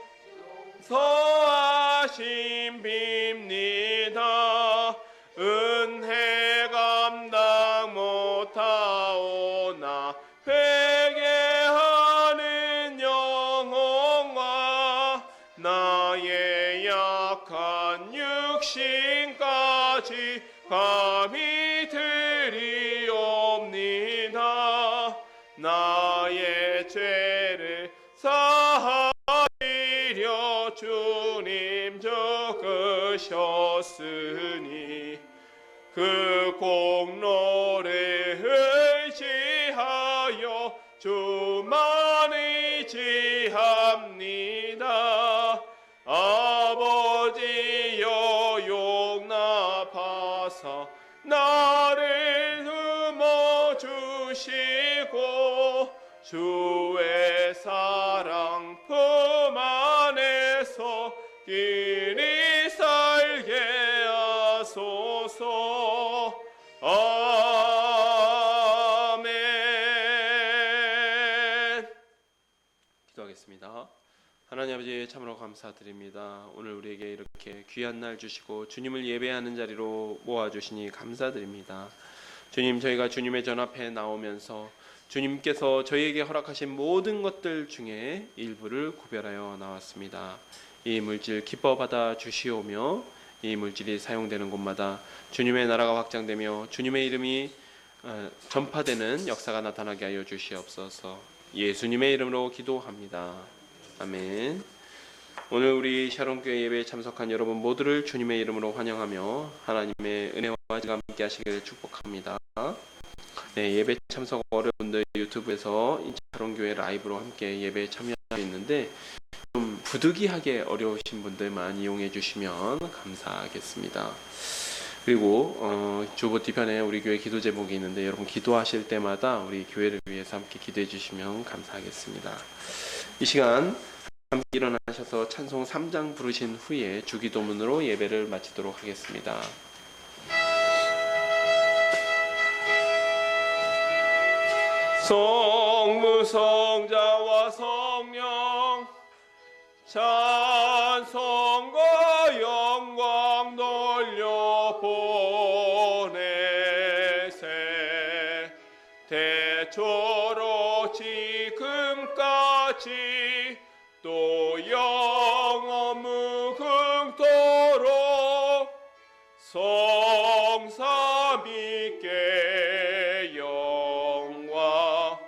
서하심 빕니다. 은혜 감당 못하오나 회개하는 영혼과 나의 약한 육신까지 감히 드리옵니다. 나의 죄를 사하리려 주님 적으셨으니 그 공로를 의지하여 주만 의지합니다. 아버지여, 용납하사 나를 품어주시고 주의 사랑 품 안에서 길이 살게 하소서. 아멘. 기도하겠습니다. 하나님 아버지, 참으로 감사드립니다. 오늘 우리에게 이렇게 귀한 날 주시고 주님을 예배하는 자리로 모아주시니 감사드립니다. 주님, 저희가 주님의 전 앞에 나오면서 주님께서 저희에게 허락하신 모든 것들 중에 일부를 구별하여 나왔습니다. 이 물질 기뻐 받아 주시오며 이 물질이 사용되는 곳마다 주님의 나라가 확장되며 주님의 이름이 전파되는 역사가 나타나게 하여 주시옵소서. 예수님의 이름으로 기도합니다. 아멘. 오늘 우리 샤론교회 예배에 참석한 여러분 모두를 주님의 이름으로 환영하며 하나님의 은혜와 지가 함께 하시기를 축복합니다. 네, 예배 참석 어려운 분들 유튜브에서 샤론교회 라이브로 함께 예배에 참여하고 있는데 좀 부득이하게 어려우신 분들만 이용해 주시면 감사하겠습니다. 그리고 주보 뒤편에 우리 교회 기도 제목이 있는데 여러분 기도하실 때마다 우리 교회를 위해서 함께 기도해 주시면 감사하겠습니다. 이 시간 함께 일어나셔서 찬송 3장 부르신 후에 주기도문으로 예배를 마치도록 하겠습니다. 성부 성자와 성령 찬송과 영광 돌려 보내세. 대초로 지금까지 또 영원 무궁토록 성삼위께 영광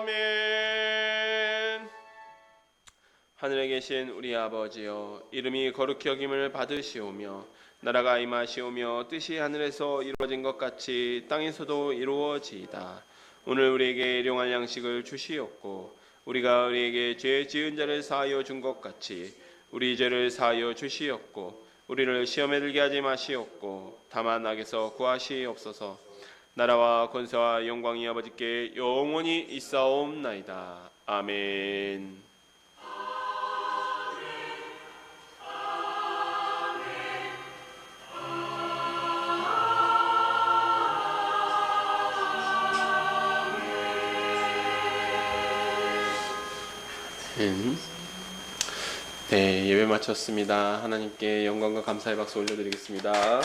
아멘. 하늘에 계신 우리 아버지여, 이름이 거룩히 여김을 받으시오며 나라가 임하시오며 뜻이 하늘에서 이루어진 것 같이 땅에서도 이루어지이다. 오늘 우리에게 일용할 양식을 주시옵고 우리가 우리에게 죄 지은 자를 사하여 준 것 같이 우리 죄를 사하여 주시옵고 우리를 시험에 들게 하지 마시옵고 다만 악에서 구하시옵소서. 나라와 권세와 영광이 아버지께 영원히 있사옵나이다. 아멘. 네, 예배 마쳤습니다. 하나님께 영광과 감사의 박수 올려드리겠습니다.